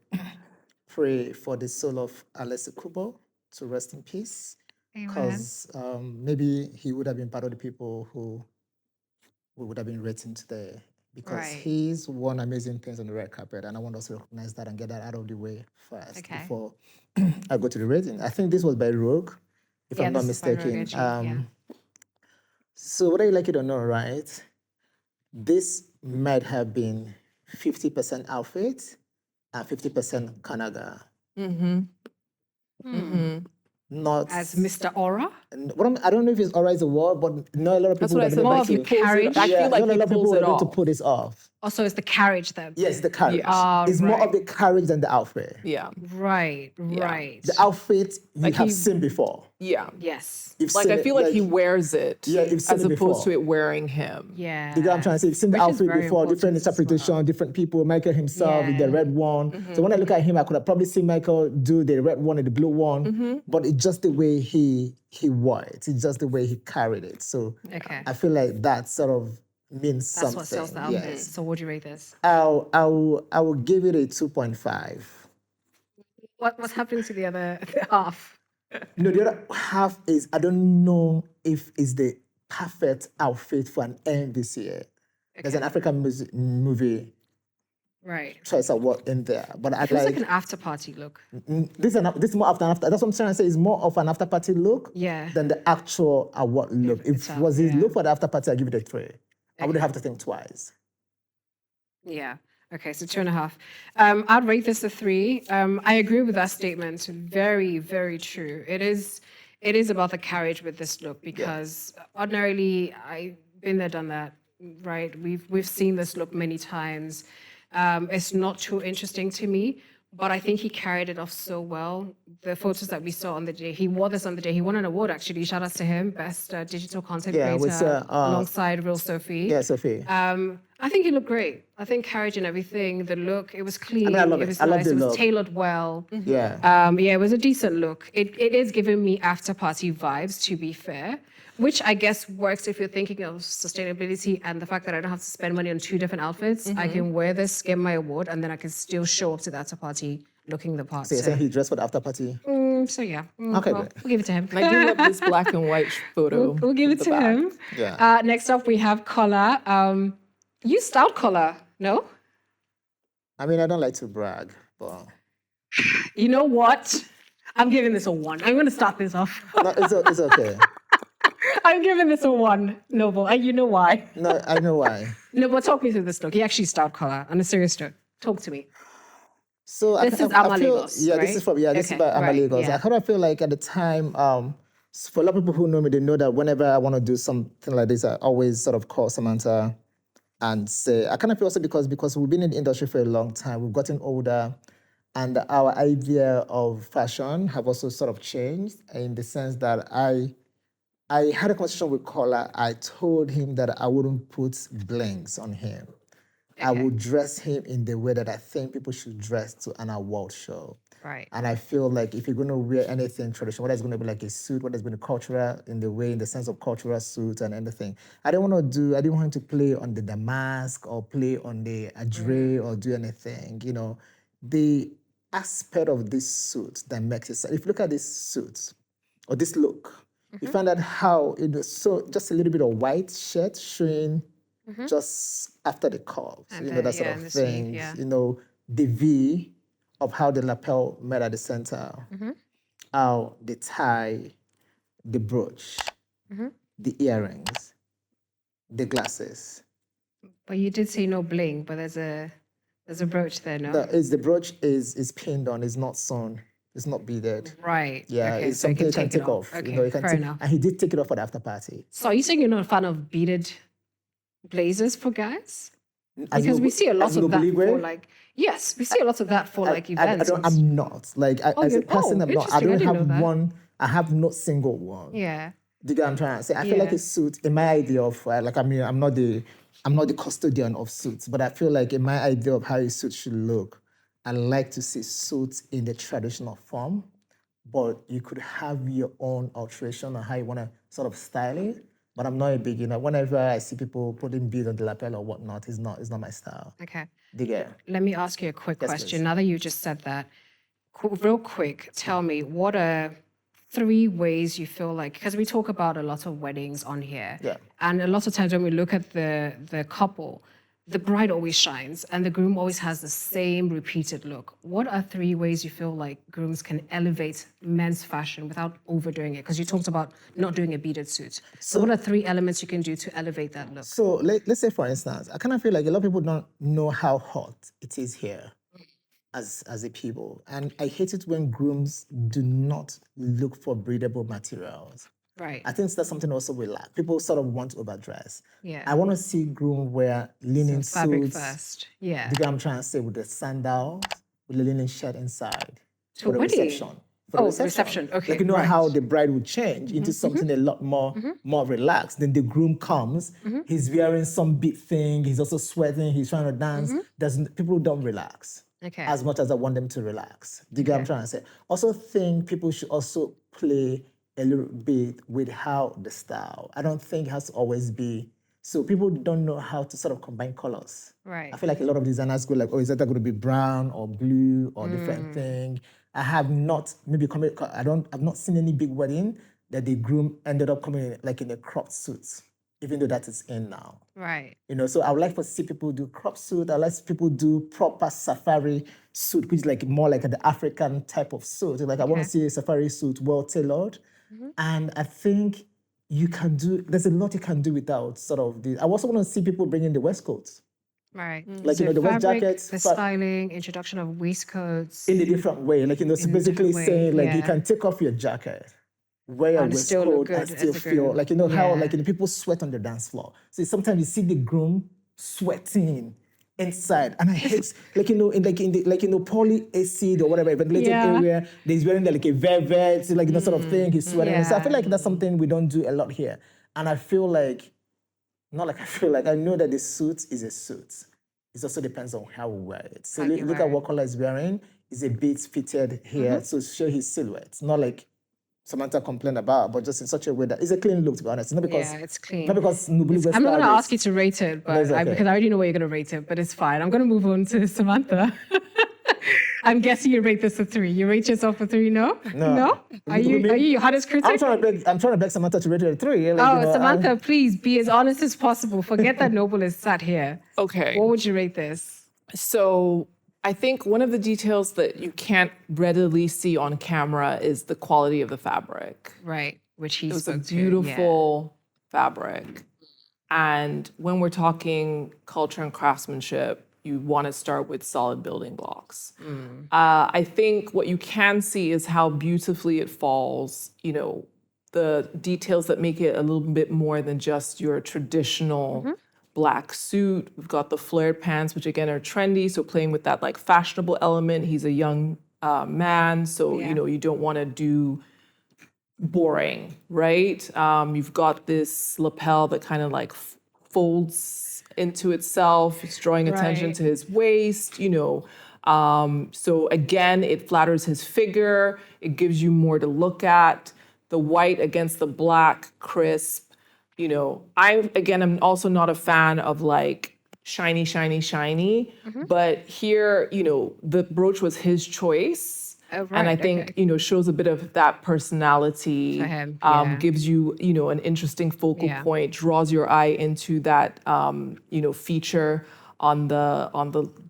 pray for the soul of Alessi Kubo to rest in peace, Amen. because maybe he would have been part of the people who would have been written today, because Right. he's won amazing things on the red carpet, and I want us to recognize that and get that out of the way first Okay. before I go to the rating. I think this was by Rogue, if Yeah, I'm not this is by Rogue mistaken. Edgy, yeah. So whether you like it or not, right? This might have been 50% outfit and 50% Kanaga. Not As Mr. Aura? I don't know if it's all right as a word, but not a lot of people That's what I have said. been More able of to. your carriage. I feel like not a he lot of people pulls were it able to off. pull this off. Also, it's the carriage that. Yes, the carriage. Ah, It's more right. of the carriage than the outfit. Yeah. Right. The outfit you have seen before. Yeah. Yes. You've Like, seen I it, feel like he wears it Yeah, you've seen as it opposed to before. it wearing him. Yeah. You get what I'm trying to say? You've seen the Which is outfit very before, different important as well. interpretation, different people. Michael himself with the Yeah. red one. So when I look at him, I could have probably seen Michael do the red one and the blue one, but it's just the way he wore it. It's just the way he carried it. So Okay. I feel like that sort of means That's something. what sells the outfit. Yes. So what do you rate this? I will give it a 2.5. What's happening to the other half? No, the other half is, I don't know if it's the perfect outfit for an AMVCA. There's an African movie Right. choice award in there, but I'd Feels like, like an after party look. this is more after. That's what I'm trying to say. It's more of an after party look Yeah. than the actual award look. If itself, was his yeah. look for the after party, I give it a 3. I wouldn't have to think twice. Yeah. Okay, so 2.5. I'd rate this a 3. I agree with that statement. Very, very true. It is about the carriage with this look, because ordinarily I've been there, done that, right? We've seen this look many times. It's not too interesting to me, but I think he carried it off so well. The photos that we saw on the day, he wore this on the day. He won an award, actually. Shout out to him, best digital content Yeah, with, creator, alongside Real Sophie. Yeah, Sophie. I think he looked great. I think carriage and everything, the look, it was clean. I love it it. was I love nice. the It was look. tailored well. Yeah. Yeah, it was a decent look. It is giving me after party vibes, to be fair, which I guess works if you're thinking of sustainability and the fact that I don't have to spend money on 2 different outfits. I can wear this, get my award, and then I can still show up to the after party looking the part. So you're saying he dressed for the after party? So yeah. Okay, Well, great. we'll give it to him. And I do love this black and white photo. We'll give it of to the back. him. Yeah. Next up, we have collar. You styled collar, no? I mean, I don't like to brag, but You know what? I'm giving this a 1. I'm going to start this off. no, it's okay. I'm giving this a 1, Noble. And you know why? No, I know why. No, but talk me through this look. He actually styled collar. On a serious note, talk to me. So This is Amalagos, Yeah, right? this is from this is Okay, by right, Amalagos. yeah. I kind of feel like at the time, for a lot of people who know me, they know that whenever I want to do something like this, I always sort of call Samantha and say, I kind of feel also because we've been in the industry for a long time, we've gotten older, and our idea of fashion have also sort of changed in the sense that I had a conversation with Kola. I told him that I wouldn't put blings on him. I would dress him in the way that I think people should dress to an award show. Right. And I feel like if you're going to wear anything traditional, whether it's going to be like a suit, whether it's going to be cultural in the sense of cultural suits and anything, I didn't want to play on the damask or play on the adre or do anything. You know, the aspect of this suit that makes it, if you look at this suit or this look, you find out how it was so just a little bit of white shirt showing just after the curves, And that sort and of the sleeve, thing. yeah. The V of how the lapel met at the center, how the tie, the brooch, the earrings, the glasses. But you did say no bling, but there's a brooch there, no? The brooch is pinned on, is not sewn It's not beaded. Right. Yeah, Okay. it's So you something can you can take it take off. off. Okay. You know, you can Fair take, enough. and he did take it off for the after party. So are you saying you're not a fan of beaded blazers for guys? Because we see a lot as of that Nobili for wear, like, yes, we see a lot of that for like events. I'm not. Like, as a person, I'm not. I interesting. I don't didn't have know that. one, I have not single one. Yeah. Do you get what I'm trying to say? I feel like Yeah. a suit, in my idea of, like, I mean, I'm not the custodian of suits, but I feel like in my idea of how a suit should look, I like to see suits in the traditional form, but you could have your own alteration on how you want to sort of style it. But I'm not a big, whenever I see people putting beads on the lapel or whatnot, it's not my style. Okay. Do you get? Let me ask you a quick Yes, question. please. Now that you just said that, real quick, tell me what are 3 ways you feel like, because we talk about a lot of weddings on here. Yeah. And a lot of times when we look at the couple, the bride always shines and the groom always has the same repeated look. What are 3 ways you feel like grooms can elevate men's fashion without overdoing it? Because you talked about not doing a beaded suit. So what are 3 elements you can do to elevate that look? So let's say, for instance, I kind of feel like a lot of people don't know how hot it is here as a people. And I hate it when grooms do not look for breathable materials. Right. I think that's something also we lack. People sort of want to overdress. Yeah. I want to see groom wear linen Fabric suits. first. Yeah. The guy I'm trying to say with the sandals, with the linen shirt inside. To For the wedding? reception. For the reception. Okay. Like, you know right. how the bride would change into something a lot more relaxed. Then the groom comes, he's wearing some big thing, he's also sweating, he's trying to dance. People don't relax Okay. as much as I want them to relax. Do you get what I'm trying to say? Also think people should also play a little bit with how the style. I don't think it has to always be, so people don't know how to sort of combine colors. Right. I feel like a lot of designers go like, oh, is that going to be brown or blue or different thing? I have not, I've not seen any big wedding that the groom ended up coming in, like in a cropped suit, even though that is in now. Right. So I would like to see people do crop suit. I like to see people do proper safari suit, which is like more like the African type of suit. Like I want to see a safari suit well tailored. And I think there's a lot you can do without sort of the, I also want to see people bring in the waistcoats. Right. Like, the waist fabric, jackets. the styling, introduction of waistcoats. In a different way. Like, so a basically different way, saying like you yeah. can take off your jacket, wear your And still look waistcoat and good still as a feel groom. like, how Yeah. like people sweat on the dance floor. So sometimes you see the groom sweating inside, and I hate poly acid or whatever ventilated Yeah. area. He's wearing like a velvet, sort of thing. He's sweating. So I feel Yeah. like that's something we don't do a lot here. And I feel like, not like I feel like, I know that the suit is a suit. It also depends on how we wear it. So How you look wear at it. what color he's wearing. It's a bit fitted here to show his silhouette. Not like Samantha complained about, but just in such a way that it's a clean look, to be honest. It's not because Yeah, it's clean. Not because Nubulu I'm not going to ask you to rate it, but That's okay. because I already know what you're going to rate it, but it's fine. I'm going to move on to Samantha. I'm guessing you rate this a 3. You rate yourself a 3, no? No. Are you your hardest critic? I'm trying to beg Samantha to rate it a 3. Samantha, please be as honest as possible. Forget that Noble is sat here. Okay. What would you rate this? So I think one of the details that you can't readily see on camera is the quality of the fabric. Right, which he It was a spoke to. beautiful fabric. And when we're talking culture and craftsmanship, you want to start with solid building blocks. I think what you can see is how beautifully it falls, the details that make it a little bit more than just your traditional black suit. We've got the flared pants, which again are trendy, so playing with that like fashionable element. He's a young man, so you don't want to do boring, right? You've got this lapel that kind of like folds into itself. It's drawing attention Right. to his waist, So again, it flatters his figure. It gives you more to look at. The white against the black, crisp. I'm also not a fan of like shiny, shiny, shiny. But here, the brooch was his choice. Oh, And right, I think, okay. shows a bit of that personality, For him, yeah. gives you, an interesting focal Yeah. point, draws your eye into that, feature on the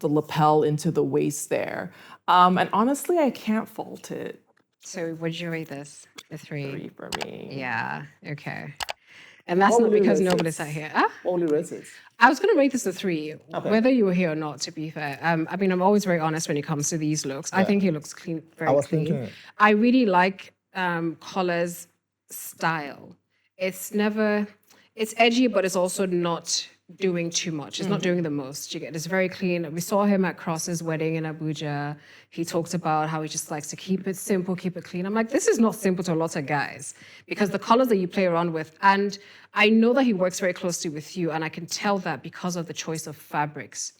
lapel into the waist there. And honestly, I can't fault it. So would you rate this a 3? 3 for me. Yeah, okay. And that's What not will you because rate nobody it? sat here. Huh? What will you rate it? I was going to rate this a 3, Okay. whether you were here or not, to be fair. I mean, I'm always very honest when it comes to these looks. I think he looks clean, very I was clean. thinking- I really like Collar's style. It's never, it's edgy, but it's also not doing too much. It's not doing the most. You get, it's very clean. We saw him at Cross's wedding in Abuja. He talked about how he just likes to keep it simple, keep it clean. I'm like, this is not simple to a lot of guys because the colors that you play around with, and I know that he works very closely with you, and I can tell that because of the choice of fabrics.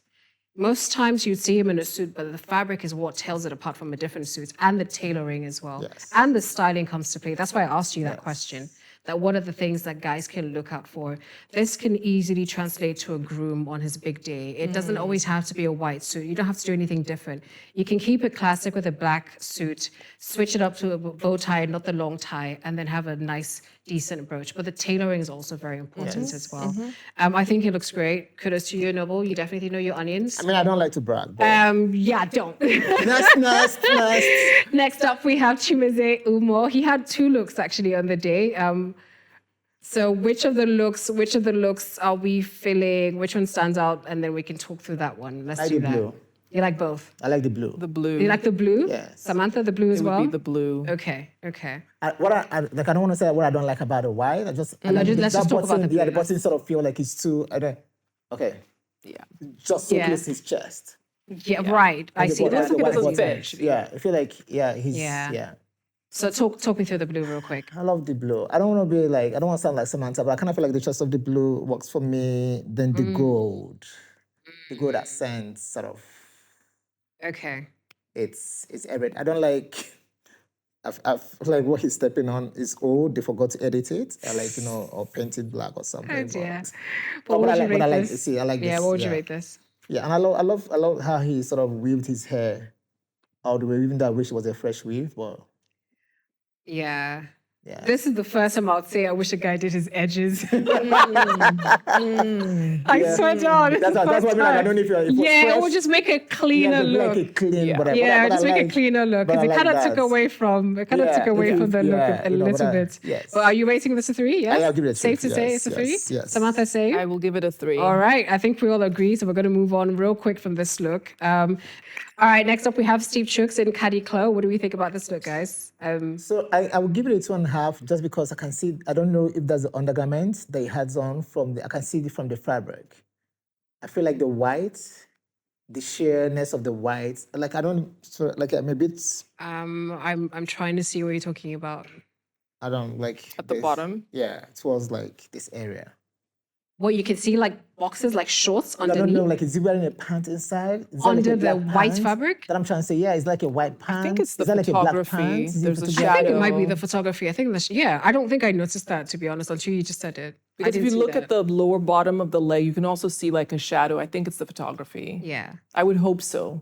Most times you'd see him in a suit, but the fabric is what tells it apart from a different suit, and the tailoring as well. Yes. And the styling comes to play. That's why I asked you that question. That what are the things that guys can look out for? This can easily translate to a groom on his big day. It doesn't always have to be a white suit. You don't have to do anything different. You can keep it classic with a black suit, switch it up to a bow tie, not the long tie, and then have a nice, decent brooch. But the tailoring is also very important as well. I think it looks great. Kudos to you, Noble. You definitely know your onions. I mean, I don't like to brag, but Yeah, don't. next. Next up, we have Chimezie Umo. He had 2 looks actually on the day. So which of the looks are we feeling? Which one stands out? And then we can talk through that one. Let's I do like the that. blue. You like both? I like the blue. The blue. You like the blue? Yes. Samantha, the blue as It would well? be the blue. Okay. I don't want to say what I don't like about the white. I just No, let's just talk about the blue. Yeah, the button sort of feel like it's too. I don't. Okay, Yeah. just so Yeah. close to his chest. Yeah, right. I see. The That's button- a the good white button button. fit. Yeah, I feel like he's Yeah. yeah. So talk me through the blue real quick. I love the blue. I don't want to be like I don't want to sound like Samantha, but I kind of feel like the choice of the blue works for me. Then the gold accent sort of Okay. it's everything. I don't like. I feel like what he's stepping on is old. They forgot to edit it, or paint it black or something. Oh but- dear. But What I would you like, rate but I like. this? See, I like this. Yeah, what would you rate this? Yeah, and I love how he sort of weaved his hair all the way. Even though I wish it was a fresh weave, but Yeah. yeah. This is the first time I would say I wish a guy did his edges. I swear down. it's the That's what I first mean. Like, I time. don't know if you're Yeah, fresh, or just make a cleaner yeah, look. like a clean, Yeah. whatever. Yeah, But I just make like- a cleaner look but because I it kind of like took that. away from the look a little bit. Yes. Well, are you rating this a 3? Yes. I'll give it a 3, Safe to say yes, it's a 3. yes, yes. Samantha, say. I will give it a 3. All right, I think we all agree, so we're going to move on real quick from this look. All right, next up we have Steve Chooks in Caddy Clo. What do we think about this look, guys? So I will give it a 2.5 just because I can see. I don't know if there's an undergarment that he has on I can see it from the fabric. I feel like the white, the sheerness of the white. Like I don't I'm a bit. I'm trying to see what you're talking about. I don't like At the this- bottom? Yeah, towards like this area. What you can see, like boxes, like shorts I don't know, underneath, like is he wearing a pant inside? Is that under like a the black white pant? fabric. That I'm trying to say, yeah, it's like a white pant. I think it's the Is that like a black photography. pant? Is it There's a photography? I think it might be shadow. the photography. I think yeah. I don't think I noticed that, to be honest, until you just said it. I Because if didn't you see look that. at the lower bottom of the leg, you can also see like a shadow. I think it's the photography. Yeah. I would hope so,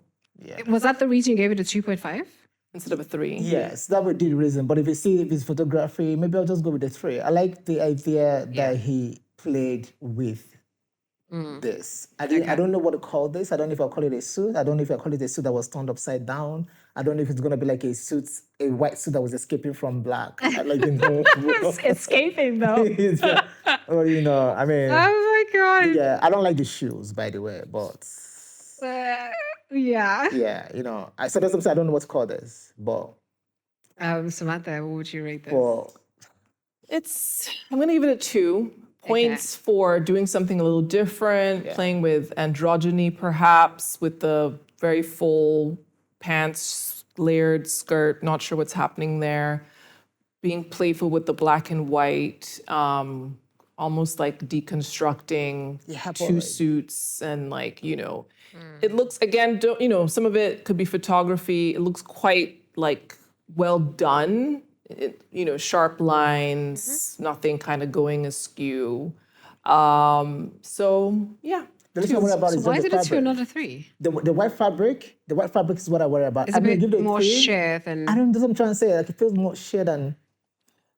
Was that the reason you gave it a 2.5? instead of a 3. Yes, that would be the reason. But if it's photography, maybe I'll just go with the 3. I like the idea that he played with this. I don't know what to call this. I don't know if I'll call it a suit. I don't know if I'll call it a suit that was turned upside down. I don't know if it's gonna be like a white suit that was escaping from black. Escaping though. Or I mean, Oh my god. yeah, I don't like the shoes, by the way, but Yeah. yeah, I said something I don't know what to call this, but Samantha, what would you rate this? I'm going to give it a 2. Points for doing something a little different, playing with androgyny perhaps, with the very full pants, layered skirt, not sure what's happening there. Being playful with the black and white, almost like deconstructing two suits and it looks, again, some of it could be photography. It looks quite like well done. Sharp lines, nothing kind of going askew. So yeah. the reason I worry about is Why just is the it a 2 fabric. and not a 3? The white fabric. The white fabric is what I worry about. It's a bit give it more 3. sheer than. I don't. That's what I'm trying to say. Like it feels more sheer than.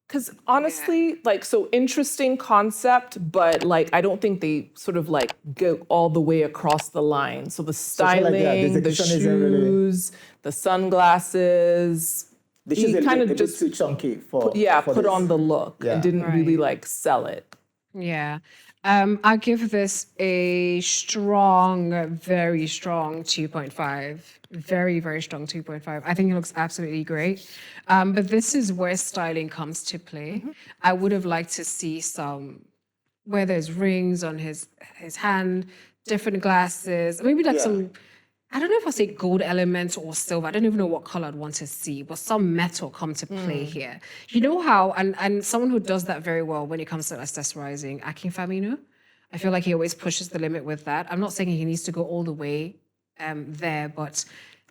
Because honestly, so interesting concept, but I don't think they sort of go all the way across the line. So the styling, the the execution isn't really- shoes, the sunglasses. The shoes He are kind a of bit just too chunky for. put this. on the look Yeah. and didn't really sell it. Yeah. I'll give this a strong, very strong 2.5. Very, very strong 2.5. I think it looks absolutely great. But this is where styling comes to play. I would have liked to see some where there's rings on his hand, different glasses, maybe like Yeah. some, I don't know if I say gold elements or silver. I don't even know what color I'd want to see, but some metal come to play here. You know how, and someone who does that very well when it comes to accessorizing, Akin Famino, I feel like he always pushes the limit with that. I'm not saying he needs to go all the way there, but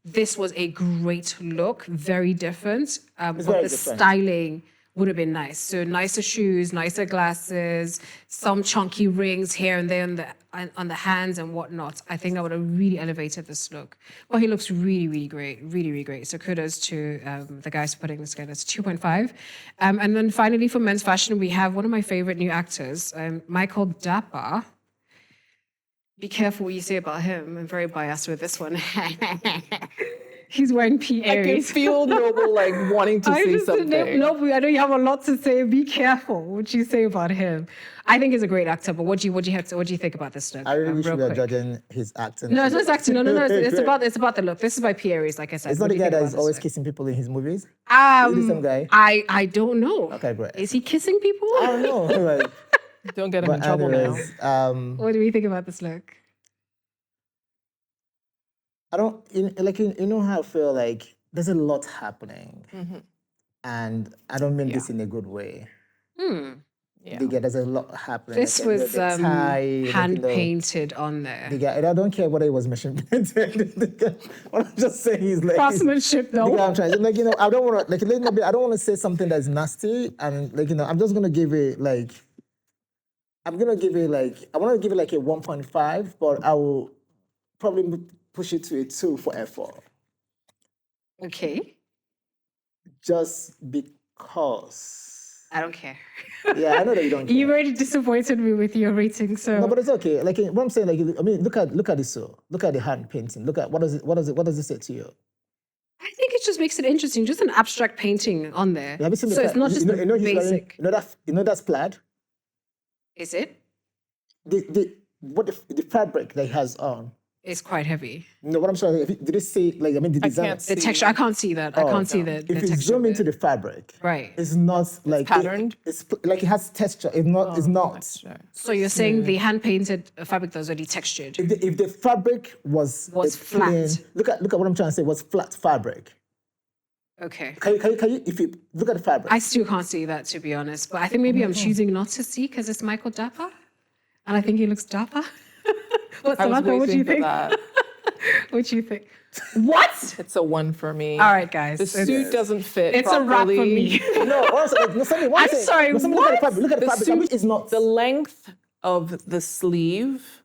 this was a great look, very different. But very the different. styling would have been nice. So nicer shoes, nicer glasses, some chunky rings here and there on the hands and whatnot. I think that would have really elevated this look. But he looks really, really great, really, really great. So kudos to the guys putting this together. It's 2.5. And then finally for men's fashion, we have one of my favorite new actors, Michael Dapper. Be careful what you say about him. I'm very biased with this one. He's wearing P. I can Aries. feel Noble like wanting to say something. No, I know you have a lot to say. Be careful what you say about him. I think he's a great actor, but what do you think about this look? I really wish real we were quick. judging his acting. No, it's not his acting. No. It's about the look. This is by P. Aries, like I said. It's What not do the you guy think that about is this always look? kissing people in his movies. Is it the same guy? I don't know. Okay, great. Is he kissing people? I don't know. Like, Don't get him in but trouble now. anyways, What do we think about this look? I don't you know how I feel like there's a lot happening, and I don't mean this in a good way. Yeah. There's a lot happening. This like, was the tie, hand painted on there. The guy, and I don't care whether it was machine painted. What I'm just saying is like Craftsmanship, the guy though. I'm trying, like I don't want to like a little bit. I don't want to say something that's nasty, and like I'm just gonna give it like I want to give it like a 1.5, but I will probably push it to a 2 for effort, Okay. just because. I don't care. Yeah, I know that you don't care. You've already disappointed me with your rating, so. No, but it's okay. Like what I'm saying, like I mean, look at this. So look at the hand painting. Look at what does it say to you? I think it just makes it interesting. Just an abstract painting on there. Have you seen So it's not just he's wearing, basic. you know that's plaid. Is it? The fabric that he has on. It's quite heavy. No, what I'm saying, did it say like I mean the design? can't The see. texture, I can't see that. I can't see the If texture. you zoom of into it. the fabric, Right. it's not like patterned? It's like it has texture. It's not. It's not. Sure. So you're saying the hand painted fabric that was already textured. If the fabric was a flat. plain, look at what I'm trying to say. Was flat fabric. Okay. Can you if you look at the fabric? I still can't see that, to be honest. But I think maybe I'm choosing not to see because it's Michael Dapper. And I think he looks dapper. What's I the was matter? What do you waiting for think? that. What do you think? What? It's a 1 for me. All right, guys. The suit doesn't fit It's a wrap for properly. me. No, also, like, no, something, one I'm thing. sorry, No, something, look at the what? fabric. Look at the fabric. I mean, it's not. The length of the sleeve,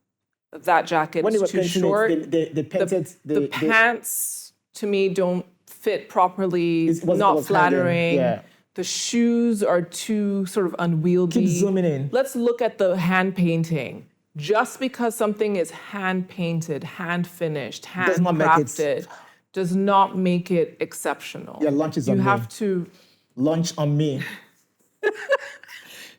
that jacket When they is were too painting short. it, they painted the pants, to me, don't fit properly. It was- not it was flattering. hanging, yeah. The shoes are too sort of unwieldy. Keep zooming in. Let's look at the hand painting. Just because something is hand painted, hand finished, Does not make it- handcrafted, does not make it exceptional. Yeah, lunch is you on me. have to Lunch on me.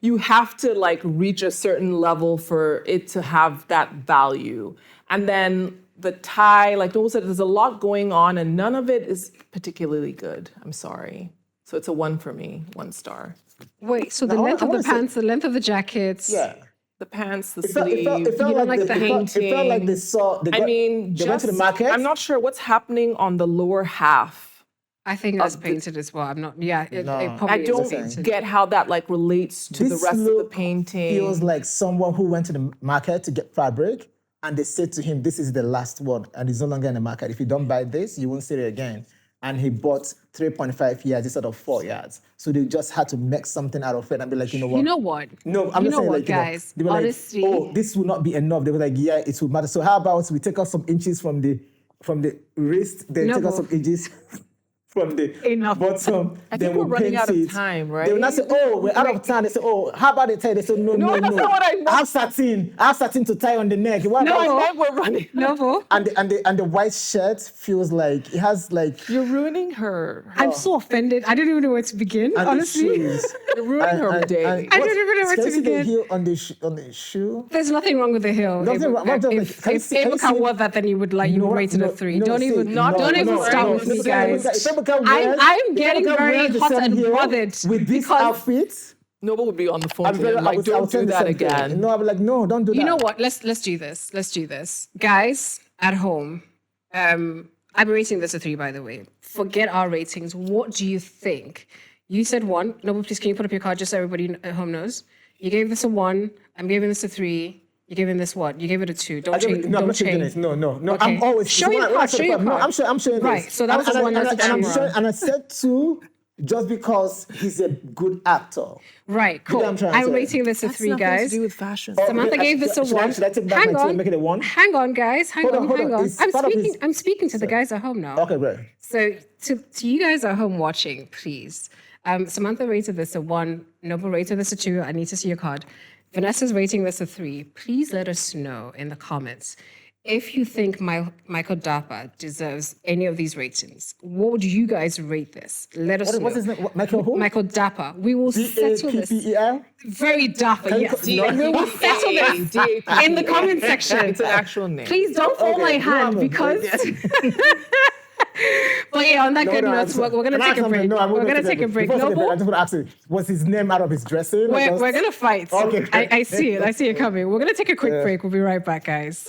you have to like reach a certain level for it to have that value. And then the tie, like Noel said, there's a lot going on and none of it is particularly good. I'm sorry. So it's a 1 for me, 1 star. Wait, so the I length of the wanna say- pants, the length of the jackets. Yeah. The pants, the It felt sleeve. like don't like the it felt like they saw. They I mean, they went to the just- market. I'm not sure what's happening on the lower half. I think that's painted as well. I'm not, yeah, it No. probably I is don't painted. get how that like relates to the This rest of the look painting. Feels like someone who went to the market to get fabric, and they said to him, "This is the last one, and it's no longer in the market. If you don't buy this, you won't see it again." And he bought 3.5 yards instead of 4 yards. So they just had to make something out of it and be like, you know what? You know what? No, I'm you just know saying, what, like, guys? they were Honestly, like, oh, this will not be enough. They were like, yeah, it will matter. So how about we take out some inches from the wrist, then No, take out but- some inches from the Enough. bottom. I then think we're we'll running paint out of it. time, They will right? not say, oh, we're out of time. They say, oh, how about the tie? They say, no. that's not what I meant. I have satin to tie on the neck. What No. about- I meant we're running. Noble, and the white shirt feels like it has like You're ruining her. I'm so offended. I don't even know where to begin, and honestly. the shoes. You're ruining her day. I don't even know where to Can you see the begin. heel on the shoe? There's nothing wrong with the hill. Nothing wrong- what- If can you see- can you Ebuka see- wore that, then you would like, you would rate it a 3. Don't even start with me, guys. I'm getting very hot and bothered with this because- outfit. Nobel would be on the phone I'm to very, him, like, don't do that again. No, I'll be like, no, don't do that. You know what? Let's do this. Let's do this, guys at home. I'm rating this a 3, by the way. Forget our ratings. What do you think? You said 1. Noble, please can you put up your card just so everybody at home knows? You gave this a 1. I'm giving this a 3. You giving this what? You gave it a 2. Don't change. No, I'm Don't not changing change. it. No. Okay. I'm always Show your card. Show your No, card. I'm showing Right, this. so that was the one that's and I'm extra. showing, and I said 2 just because he's a good actor. Right, cool. what I'm trying to I'm say? rating this a That's 3, nothing guys. to do with fashion. Samantha Okay, gave this a should I- 1. should I take back Hang my 2 on. and make it a 1? Hang on, guys. Hang on. It's part of his- I'm speaking to the guys at home now. Okay, great. So to you guys at home watching, please. Samantha rated this a 1. Noble rated this a 2. I need to see your card. Vanessa's rating this a 3. Please let us know in the comments if you think Michael Dapper deserves any of these ratings. What would you guys rate this? Let us know. What's his name? Michael who? Michael Dapper. We will settle this. DAPPER? Very dapper, Can you yes. co- no, We will settle this in the comment section. It's an actual name. Please don't fall my hand because. But yeah, on that good note, we're going to take a break. We're going to take a break. Before I take a break, I Noble, just want to ask you, was his name out of his dressing? we're going to fight. Okay. I see it. I see it coming. We're going to take a quick break. We'll be right back, guys.